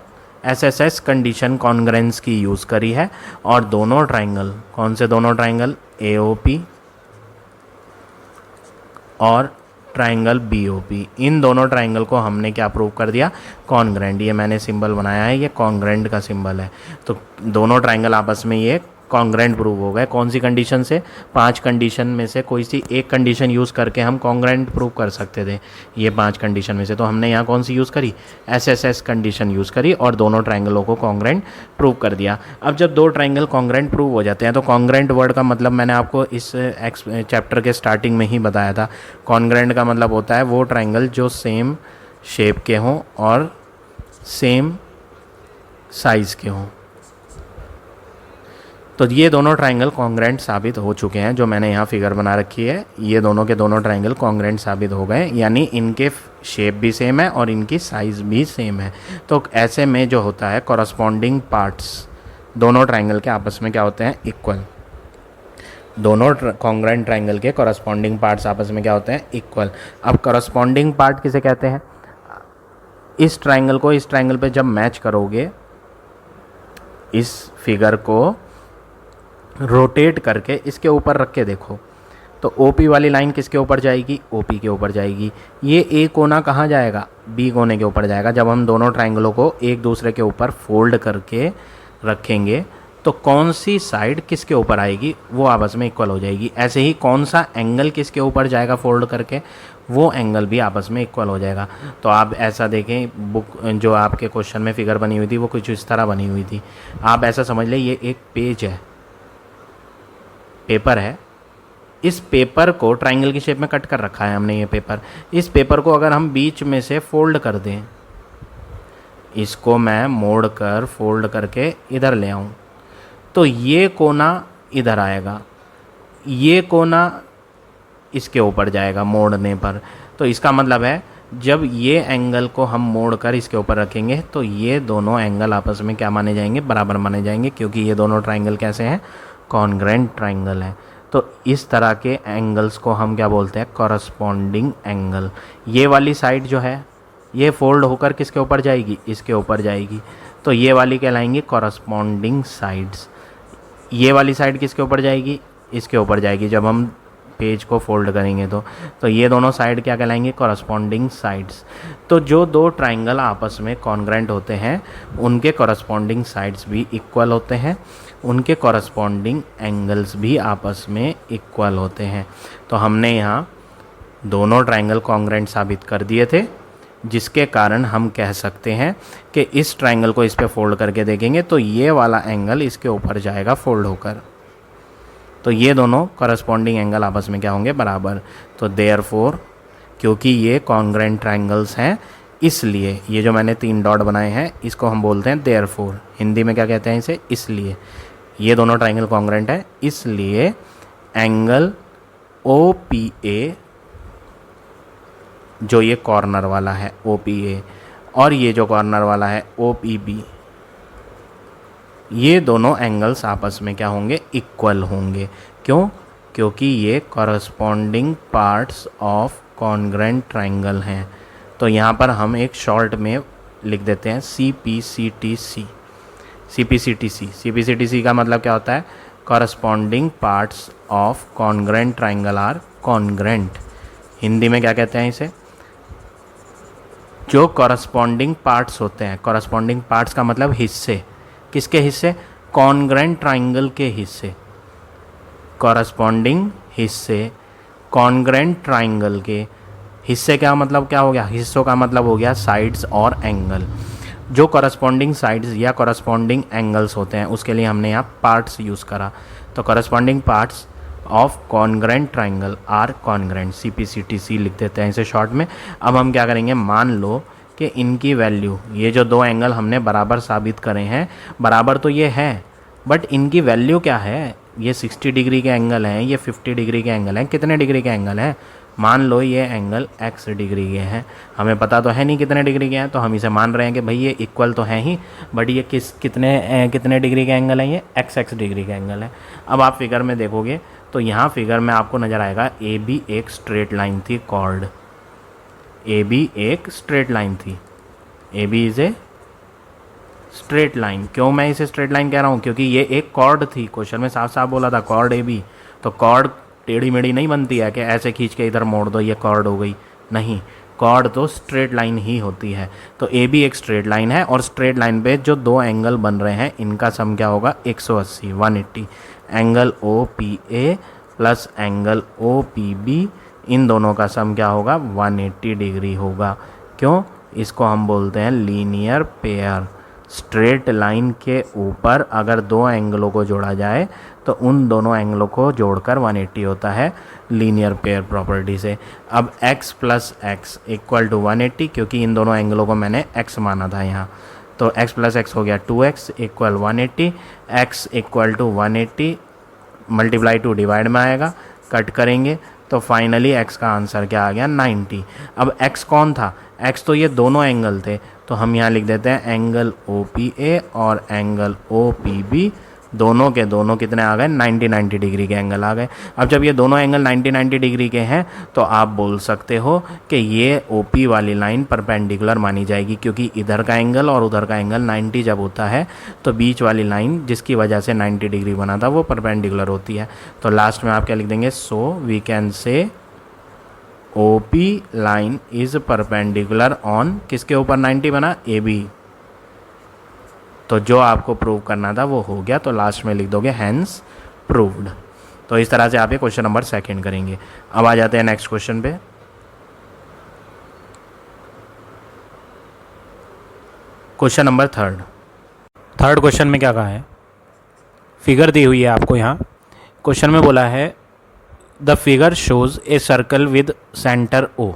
SSS कंडीशन कॉन्ग्रेंस की यूज़ करी है और दोनों ट्राइंगल, कौन से दोनों ट्राइंगल, AOP और ट्राइंगल BOP, इन दोनों ट्राइंगल को हमने क्या प्रूव कर दिया, कॉन्ग्रेंट। ये मैंने सिंबल बनाया है, ये कॉन्ग्रेंट का सिंबल है। तो दोनों ट्राइंगल आपस में ये कॉन्ग्रेंट प्रूव हो गए। कौन सी कंडीशन से, 5 कंडीशन में से कोई सी एक कंडीशन यूज़ करके हम कॉन्ग्रेंट प्रूव कर सकते थे, ये 5 कंडीशन में से। तो हमने यहाँ कौन सी यूज़ करी, SSS कंडीशन यूज़ करी और दोनों ट्राइंगलों को कॉन्ग्रेंट प्रूव कर दिया। अब जब दो ट्राइंगल कॉन्ग्रेंट प्रूव हो जाते हैं तो कॉन्ग्रेंट वर्ड का मतलब मैंने आपको इस चैप्टर के स्टार्टिंग में ही बताया था। कॉन्ग्रेंट का मतलब होता है वो ट्राइंगल जो सेम शेप के हों और सेम साइज़ के हों। तो ये दोनों ट्राइंगल कॉन्ग्रेंट साबित हो चुके हैं, जो मैंने यहाँ फिगर बना रखी है, ये दोनों के दोनों ट्राइंगल कॉन्ग्रेंट साबित हो गए, यानी इनके शेप भी सेम है और इनकी साइज़ भी सेम है। तो ऐसे में जो होता है कॉरस्पॉन्डिंग पार्ट्स दोनों ट्राइंगल के आपस में क्या होते हैं, इक्वल। दोनों कॉन्ग्रेंट ट्राइंगल के कॉरस्पॉन्डिंग पार्ट्स आपस में क्या होते हैं, इक्वल। अब कॉरस्पॉन्डिंग पार्ट किसे कहते हैं, इस ट्राइंगल को इस ट्राइंगल पे जब मैच करोगे, इस फिगर को रोटेट करके इसके ऊपर रख के देखो तो OP वाली लाइन किसके ऊपर जाएगी, OP के ऊपर जाएगी। ये A कोना कहाँ जाएगा, B कोने के ऊपर जाएगा। जब हम दोनों ट्राइंगलों को एक दूसरे के ऊपर फोल्ड करके रखेंगे तो कौन सी साइड किसके ऊपर आएगी, वो आपस में इक्वल हो जाएगी। ऐसे ही कौन सा एंगल किसके ऊपर जाएगा फोल्ड करके, वो एंगल भी आपस में इक्वल हो जाएगा। तो आप ऐसा देखें, बुक जो आपके क्वेश्चन में फिगर बनी हुई थी वो कुछ इस तरह बनी हुई थी। आप ऐसा समझ लें ये एक पेज है, पेपर है, इस पेपर को ट्राइंगल की शेप में कट कर रखा है हमने। ये पेपर, इस पेपर को अगर हम बीच में से फोल्ड कर दें, इसको मैं मोड़ कर फोल्ड करके इधर ले आऊं, तो ये कोना इधर आएगा, ये कोना इसके ऊपर जाएगा मोड़ने पर। तो इसका मतलब है जब ये एंगल को हम मोड़ कर इसके ऊपर रखेंगे तो ये दोनों एंगल आपस में क्या माने जाएंगे, बराबर माने जाएंगे, क्योंकि ये दोनों ट्राइंगल कैसे हैं, कॉन्ग्रेंट ट्राइंगल है। तो इस तरह के एंगल्स को हम क्या बोलते हैं, कॉरस्पॉन्डिंग एंगल। ये वाली साइड जो है ये फोल्ड होकर किसके ऊपर जाएगी, इसके ऊपर जाएगी, तो ये वाली कहलाएंगी कॉरस्पॉन्डिंग साइड्स। ये वाली साइड किसके ऊपर जाएगी, इसके ऊपर जाएगी जब हम पेज को फोल्ड करेंगे तो ये दोनों साइड क्या कहलाएंगे, कॉरस्पॉन्डिंग साइड्स। तो जो दो ट्राइंगल आपस में कॉन्ग्रेंट होते हैं उनके कॉरस्पॉन्डिंग साइड्स भी इक्वल होते हैं, उनके कॉरस्पॉन्डिंग एंगल्स भी आपस में इक्वल होते हैं। तो हमने यहाँ दोनों ट्राइंगल कॉन्ग्रेंट साबित कर दिए थे, जिसके कारण हम कह सकते हैं कि इस ट्राइंगल को इस पे फोल्ड करके देखेंगे तो ये वाला एंगल इसके ऊपर जाएगा फोल्ड होकर। तो ये दोनों कॉरस्पॉन्डिंग एंगल आपस में क्या होंगे, बराबर। तो देयरफॉर, क्योंकि ये कॉन्ग्रेंट ट्राइंगल्स हैं इसलिए ये जो मैंने 3 डॉट बनाए हैं इसको हम बोलते हैं देयरफॉर। हिंदी में क्या कहते हैं इसे, इसलिए। ये दोनों ट्राइंगल कॉन्ग्रेंट है इसलिए एंगल OPA जो ये कॉर्नर वाला है OPA और ये जो कॉर्नर वाला है OPB, ये दोनों एंगल्स आपस में क्या होंगे, इक्वल होंगे। क्यों, क्योंकि ये corresponding parts of congruent triangle हैं। तो यहाँ पर हम एक शॉर्ट में लिख देते हैं CPCTC। CPCTC का मतलब क्या होता है? Corresponding parts of congruent triangle are congruent. Hindi में क्या कहते हैं इसे? जो कॉरस्पॉन्डिंग पार्ट्स होते हैं, कॉरस्पॉन्डिंग पार्ट्स का मतलब हिस्से। किसके हिस्से? कॉन्ग्रेंट ट्राइंगल के हिस्से। कॉरस्पॉन्डिंग हिस्से कॉन्ग्रेंट ट्राइंगल के हिस्से। क्या मतलब क्या हो गया? हिस्सों का मतलब हो गया साइड्स और एंगल। जो कॉरस्पॉन्डिंग साइड्स या कॉरस्पॉन्डिंग एंगल्स होते हैं उसके लिए हमने यहाँ पार्ट्स यूज़ करा। तो corresponding parts of congruent triangle are congruent, CPCTC लिख देते हैं इसे शॉर्ट में। अब हम क्या करेंगे, मान लो कि इनकी वैल्यू, ये जो दो एंगल हमने बराबर साबित करे हैं, बराबर तो ये है, बट इनकी वैल्यू क्या है? ये 60 डिग्री के एंगल हैं, ये 50 डिग्री के एंगल हैं। कितने डिग्री के एंगल हैं? मान लो ये एंगल x डिग्री के हैं, हमें पता तो है नहीं कितने डिग्री के हैं, तो हम इसे मान रहे हैं कि भाई ये इक्वल तो है ही, बट ये कितने डिग्री के एंगल हैं? ये x डिग्री के एंगल है। अब आप फिगर में देखोगे तो यहाँ फिगर में आपको नज़र आएगा AB एक स्ट्रेट लाइन थी, कॉर्ड। AB एक स्ट्रेट लाइन थी, AB is a straight line. क्यों मैं इसे स्ट्रेट लाइन कह रहा हूँ? क्योंकि ये एक कॉर्ड थी, क्वेश्चन में साफ साफ बोला था कॉर्ड AB। तो कॉर्ड टेढ़ी मेढ़ी नहीं बनती है कि ऐसे खींच के इधर मोड़ दो ये कॉर्ड हो गई, नहीं, कॉर्ड तो स्ट्रेट लाइन ही होती है। तो AB एक स्ट्रेट लाइन है और स्ट्रेट लाइन पे जो दो एंगल बन रहे हैं इनका सम क्या होगा? 180, 180। Angle OPA plus angle OPB, इन दोनों का सम क्या होगा? 180 डिग्री होगा। क्यों? इसको हम बोलते हैं लीनियर पेयर। स्ट्रेट लाइन के ऊपर अगर दो एंगलों को जोड़ा जाए तो उन दोनों एंगलों को जोड़कर 180 होता है लीनियर पेयर प्रॉपर्टी से। अब x plus x equal to 180, क्योंकि इन दोनों एंगलों को मैंने x माना था यहाँ, तो x प्लस एक्स हो गया 2x equal 180। x equal to 180 multiply 2 divide में आएगा, कट करेंगे तो फाइनली x का आंसर क्या आ गया? 90। अब x कौन था? x तो ये दोनों एंगल थे, तो हम यहाँ लिख देते हैं एंगल OPA और एंगल OPB, दोनों के दोनों कितने आ गए? 90 डिग्री के एंगल आ गए। अब जब ये दोनों एंगल 90 डिग्री के हैं तो आप बोल सकते हो कि ये OP वाली लाइन परपेंडिकुलर मानी जाएगी, क्योंकि इधर का एंगल और उधर का एंगल 90 जब होता है तो बीच वाली लाइन जिसकी वजह से 90 डिग्री बना था वो परपेंडिकुलर होती है। तो लास्ट में आप क्या लिख देंगे? So we can say OP line is perpendicular on, किसके ऊपर 90 बना? AB। तो जो आपको प्रूव करना था वो हो गया, तो लास्ट में लिख दोगे हैंस प्रूव्ड। तो इस तरह से आप ये क्वेश्चन नंबर 2 करेंगे। अब आ जाते हैं नेक्स्ट क्वेश्चन पे। Question number 3। थर्ड क्वेश्चन में क्या कहा है? फिगर दी हुई है आपको यहाँ। क्वेश्चन में बोला है the figure shows a circle with centre O।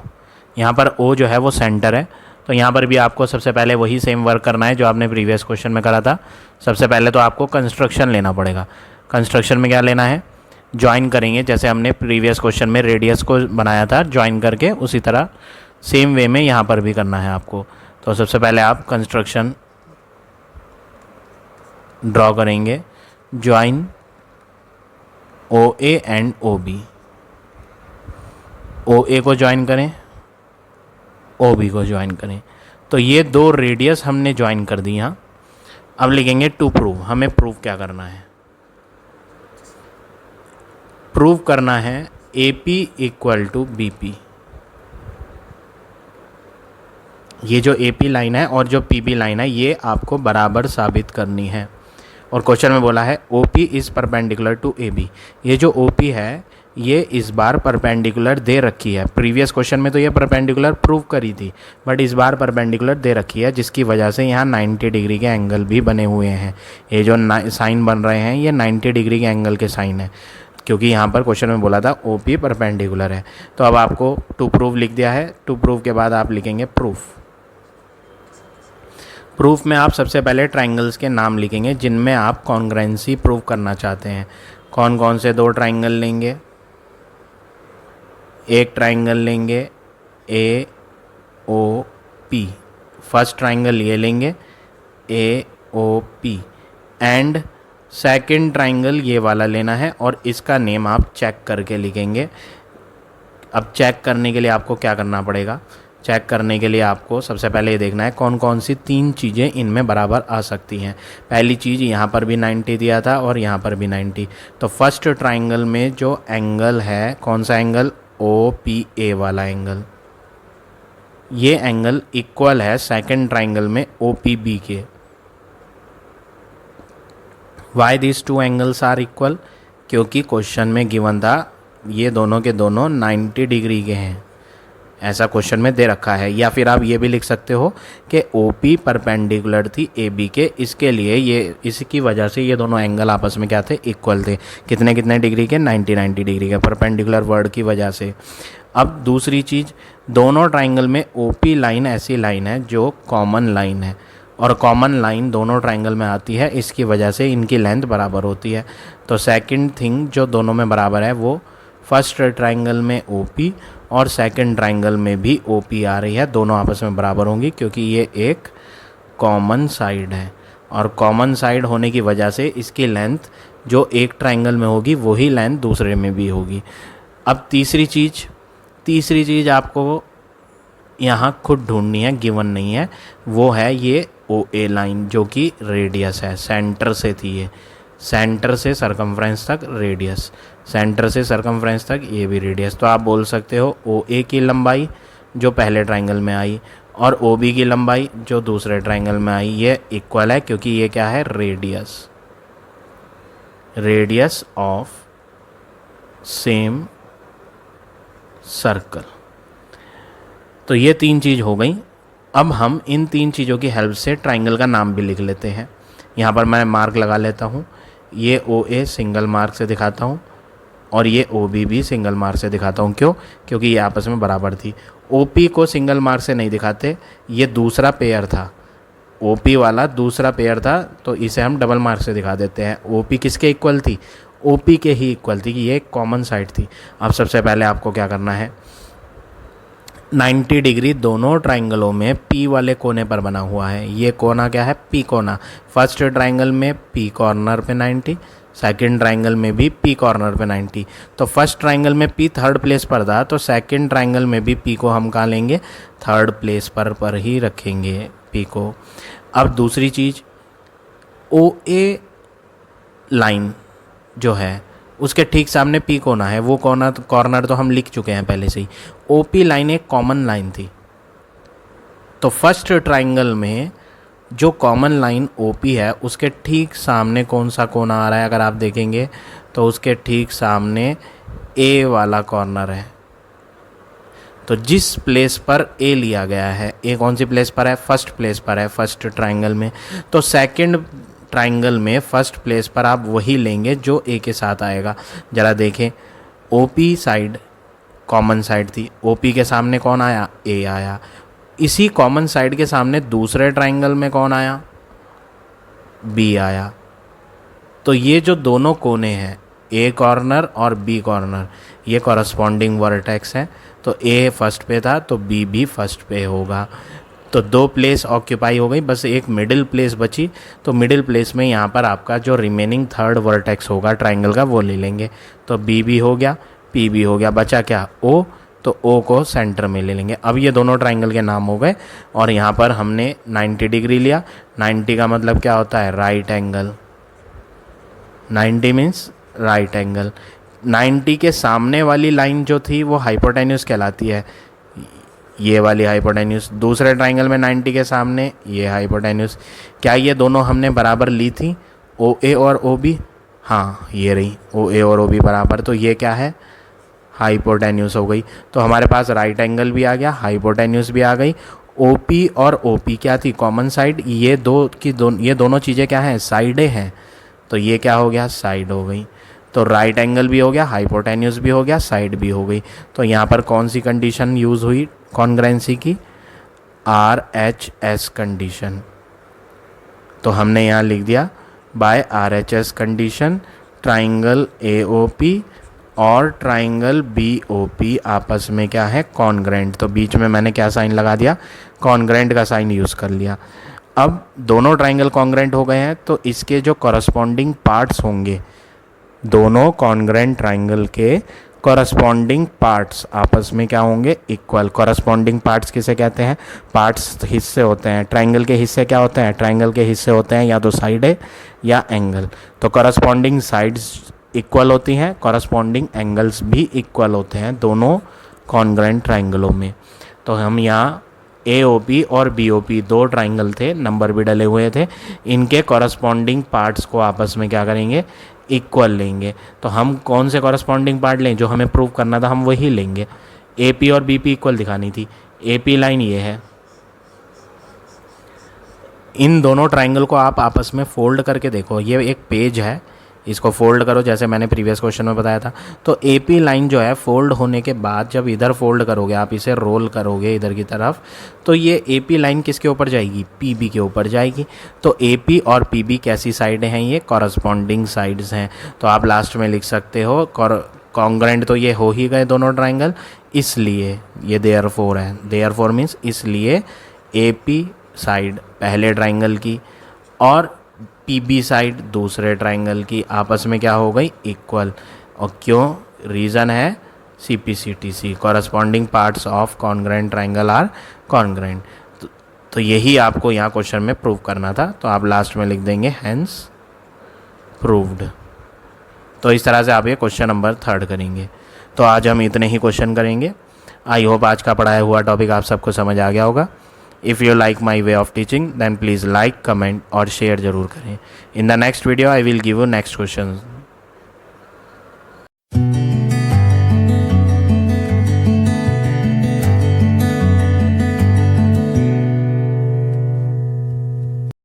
यहाँ पर O जो है वो सेंटर है। तो यहाँ पर भी आपको सबसे पहले वही सेम वर्क करना है जो आपने प्रीवियस क्वेश्चन में करा था। सबसे पहले तो आपको कंस्ट्रक्शन लेना पड़ेगा। कंस्ट्रक्शन में क्या लेना है? ज्वाइन करेंगे, जैसे हमने प्रीवियस क्वेश्चन में रेडियस को बनाया था ज्वाइन करके, उसी तरह सेम वे में यहाँ पर भी करना है आपको। तो सबसे पहले आप कंस्ट्रक्शन ड्रॉ करेंगे, join OA and OB। OA को ज्वाइन करें, OB को ज्वाइन करें। तो ये दो रेडियस हमने ज्वाइन कर दी यहाँ। अब लिखेंगे टू प्रूव। हमें प्रूव क्या करना है? प्रूव करना है AP इक्वल टू BP। ये जो AP लाइन है और जो PB लाइन है ये आपको बराबर साबित करनी है। और क्वेश्चन में बोला है OP is perpendicular to AB। ये जो OP है ये इस बार परपेंडिकुलर दे रखी है। प्रीवियस क्वेश्चन में तो ये परपेंडिकुलर प्रूव करी थी, बट इस बार परपेंडिकुलर दे रखी है, जिसकी वजह से यहाँ 90 डिग्री के एंगल भी बने हुए हैं। ये जो साइन बन रहे हैं ये 90 डिग्री के एंगल के साइन है, क्योंकि यहाँ पर क्वेश्चन में बोला था OP परपेंडिकुलर है। तो अब आपको टू प्रूव लिख दिया है। टू प्रूव के बाद आप लिखेंगे प्रूफ। प्रूफ में आप सबसे पहले ट्राइंगल्स के नाम लिखेंगे जिनमें आप कॉन्ग्रेंसी प्रूव करना चाहते हैं। कौन कौन से दो ट्राइंगल लेंगे? एक ट्राइंगल लेंगे AOP, फर्स्ट ट्राइंगल ये लेंगे AOP, एंड सेकंड ट्राइंगल ये वाला लेना है और इसका नेम आप चेक करके लिखेंगे। अब चेक करने के लिए आपको क्या करना पड़ेगा? चेक करने के लिए आपको सबसे पहले ये देखना है कौन कौन सी 3 चीज़ें इनमें बराबर आ सकती हैं। पहली चीज़, यहाँ पर भी 90 दिया था और यहाँ पर भी 90। तो फर्स्ट ट्राइंगल में जो एंगल है, कौन सा एंगल, OPA वाला एंगल, ये एंगल इक्वल है सेकंड ट्राइंगल में OPB के। Why this two angles are equal, क्योंकि क्वेश्चन में गिवन था ये दोनों के दोनों 90 डिग्री के हैं, ऐसा क्वेश्चन में दे रखा है। या फिर आप ये भी लिख सकते हो कि OP परपेंडिकुलर थी AB के, इसके लिए ये इसकी वजह से ये दोनों एंगल आपस में क्या थे, इक्वल थे। कितने कितने डिग्री के, 90 डिग्री के, परपेंडिकुलर वर्ड की वजह से। अब दूसरी चीज़, दोनों ट्राइंगल में OP लाइन ऐसी लाइन है जो कॉमन लाइन है, और कॉमन लाइन दोनों ट्राइंगल में आती है, इसकी वजह से इनकी लेंथ बराबर होती है। तो सेकंड थिंग जो दोनों में बराबर है वो फर्स्ट ट्राइंगल में OP और सेकंड ट्राइंगल में भी OP आ रही है, दोनों आपस में बराबर होंगी क्योंकि ये एक कॉमन साइड है, और कॉमन साइड होने की वजह से इसकी लेंथ जो एक ट्राइंगल में होगी वही लेंथ दूसरे में भी होगी। अब तीसरी चीज़ आपको यहाँ खुद ढूंढनी है, गिवन नहीं है, वो है ये OA लाइन जो कि रेडियस है, सेंटर से थी ये, सेंटर से सरकमफ्रेंस तक रेडियस, सेंटर से सरकमफ्रेंस तक ये भी रेडियस। तो आप बोल सकते हो OA की लंबाई जो पहले ट्राइंगल में आई और OB की लंबाई जो दूसरे ट्राइंगल में आई, ये इक्वल है क्योंकि ये क्या है, रेडियस ऑफ सेम सर्कल। तो ये 3 चीज़ हो गई। अब हम इन 3 चीज़ों की हेल्प से ट्राइंगल का नाम भी लिख लेते हैं। यहाँ पर मैं मार्क लगा लेता हूँ, ये OA सिंगल मार्क से दिखाता हूँ और ये OB भी सिंगल मार्क से दिखाता हूँ। क्यों? क्योंकि ये आपस में बराबर थी। OP को सिंगल मार्क से नहीं दिखाते, ये दूसरा पेयर था, OP वाला दूसरा पेयर था, तो इसे हम डबल मार्क से दिखा देते हैं। OP किसके इक्वल थी? OP के ही इक्वल थी कि ये एक कॉमन साइड थी। अब सबसे पहले आपको क्या करना है, 90 डिग्री दोनों ट्राइंगलों में P वाले कोने पर बना हुआ है। ये कोना क्या है? P कोना। फर्स्ट ट्राइंगल में P कॉर्नर पे 90, सेकंड ट्राइंगल में भी P कॉर्नर पे 90। तो फर्स्ट ट्राइंगल में P थर्ड प्लेस पर था, तो सेकंड ट्राइंगल में भी P को हम कहाँ लेंगे? थर्ड प्लेस पर ही रखेंगे P को। अब दूसरी चीज़, OA लाइन जो है उसके ठीक सामने P कोना है, वो कॉर्नर तो हम लिख चुके हैं पहले से ही। OP लाइन एक कॉमन लाइन थी, तो फर्स्ट ट्राइंगल में जो कॉमन लाइन OP है उसके ठीक सामने कौन सा कोना आ रहा है? अगर आप देखेंगे तो उसके ठीक सामने A वाला कॉर्नर है। तो जिस प्लेस पर A लिया गया है, A कौन सी प्लेस पर है? फर्स्ट प्लेस पर है फर्स्ट ट्राइंगल में। तो सेकंड ट्राइंगल में फर्स्ट प्लेस पर आप वही लेंगे जो A के साथ आएगा। ज़रा देखें, OP साइड कॉमन साइड थी, OP के सामने कौन आया? A आया। इसी कॉमन साइड के सामने दूसरे ट्राइंगल में कौन आया? B आया। तो ये जो दोनों कोने हैं, A कॉर्नर और B कॉर्नर, ये कॉरस्पॉन्डिंग वर्टेक्स हैं। तो A फर्स्ट पे था तो B भी फर्स्ट पे होगा। तो 2 प्लेस ऑक्यूपाई हो गई, बस एक मिडिल प्लेस बची। तो मिडिल प्लेस में यहाँ पर आपका जो रिमेनिंग थर्ड वर्टेक्स होगा ट्राइंगल का वो ले लेंगे। तो B भी हो गया, P भी हो गया, बचा क्या? O। तो O को सेंटर में ले लेंगे। अब ये दोनों ट्राइंगल के नाम हो गए, और यहाँ पर हमने 90 डिग्री लिया। 90 का मतलब क्या होता है? Right angle. 90 means right angle. 90 के सामने वाली लाइन जो थी वो हाइपोटेन्यूस कहलाती है, ये वाली हाइपोटेन्यूस। दूसरे ट्राइंगल में 90 के सामने ये हाइपोटेन्यूस। क्या ये दोनों हमने बराबर ली थी, OA और OB? हाँ, ये रही OA और OB बराबर। तो ये क्या है? हाइपोटेन्यूस हो गई। तो हमारे पास राइट एंगल भी आ गया, हाइपोटेन्यूस भी आ गई। OP और OP क्या थी? Common side. ये दोनों चीज़ें क्या हैं? साइडें हैं। तो ये क्या हो गया? साइड हो गई। तो राइट एंगल भी हो गया, हाइपोटेन्यूस भी हो गया, साइड भी हो गई। तो यहाँ पर कौन सी कंडीशन यूज़ हुई कॉन्ग्रुएंसी की? RHS condition. तो हमने यहाँ लिख दिया by RHS condition triangle AOP और ट्राइंगल BOP आपस में क्या है? कॉन्ग्रुएंट। तो बीच में मैंने क्या साइन लगा दिया? कॉन्ग्रुएंट का साइन यूज़ कर लिया। अब दोनों ट्राइंगल कॉन्ग्रुएंट हो गए हैं, तो इसके जो कॉरस्पॉन्डिंग पार्ट्स होंगे, दोनों कॉन्ग्रुएंट ट्राइंगल के कॉरस्पॉन्डिंग पार्ट्स आपस में क्या होंगे, इक्वल। कॉरस्पॉन्डिंग पार्ट्स किसे कहते हैं, पार्ट्स हिस्से होते हैं। ट्रायंगल के हिस्से क्या होते हैं, ट्रायंगल के हिस्से होते हैं या तो साइड है या एंगल। तो कॉरस्पॉन्डिंग साइड्स इक्वल होती हैं, कॉरस्पॉन्डिंग एंगल्स भी इक्वल होते हैं दोनों कॉन्ग्रुएंट ट्रायंगलों में। तो हम यहाँ AOP और BOP दो ट्रायंगल थे, नंबर भी डले हुए थे, इनके कॉरस्पॉन्डिंग पार्ट्स को आपस में क्या करेंगे, इक्वल लेंगे। तो हम कौन से कॉरस्पॉन्डिंग पार्ट लें, जो हमें प्रूव करना था हम वही लेंगे। AP और BP इक्वल दिखानी थी। AP लाइन ये है, इन दोनों ट्रायंगल को आप आपस में फोल्ड करके देखो। ये एक पेज है, इसको फोल्ड करो जैसे मैंने प्रीवियस क्वेश्चन में बताया था। तो AP लाइन जो है फोल्ड होने के बाद जब इधर फोल्ड करोगे, आप इसे रोल करोगे इधर की तरफ, तो ये AP लाइन किसके ऊपर जाएगी, PB के ऊपर जाएगी। तो AP और PB कैसी साइडें हैं, ये कॉरस्पॉन्डिंग साइड्स हैं। तो आप लास्ट में लिख सकते हो कॉन्ग्रुएंट तो ये हो ही गए दोनों ट्रायंगल, इसलिए ये देयरफॉर है। देयरफॉर मीन्स इसलिए AP साइड पहले ट्रायंगल की और PB साइड दूसरे ट्रायंगल की आपस में क्या हो गई, इक्वल। और क्यों, रीज़न है CPCTC, corresponding parts of congruent triangle are congruent. तो यही आपको यहाँ क्वेश्चन में प्रूव करना था। तो आप लास्ट में लिख देंगे हेंस प्रूव्ड। तो इस तरह से आप ये क्वेश्चन नंबर 3 करेंगे। तो आज हम इतने ही क्वेश्चन करेंगे। आई होप आज का पढ़ाया हुआ टॉपिक आप सबको समझ आ गया होगा। If you like my way of teaching then please like, comment और शेयर ज़रूर करें। In the next video I will give you next question.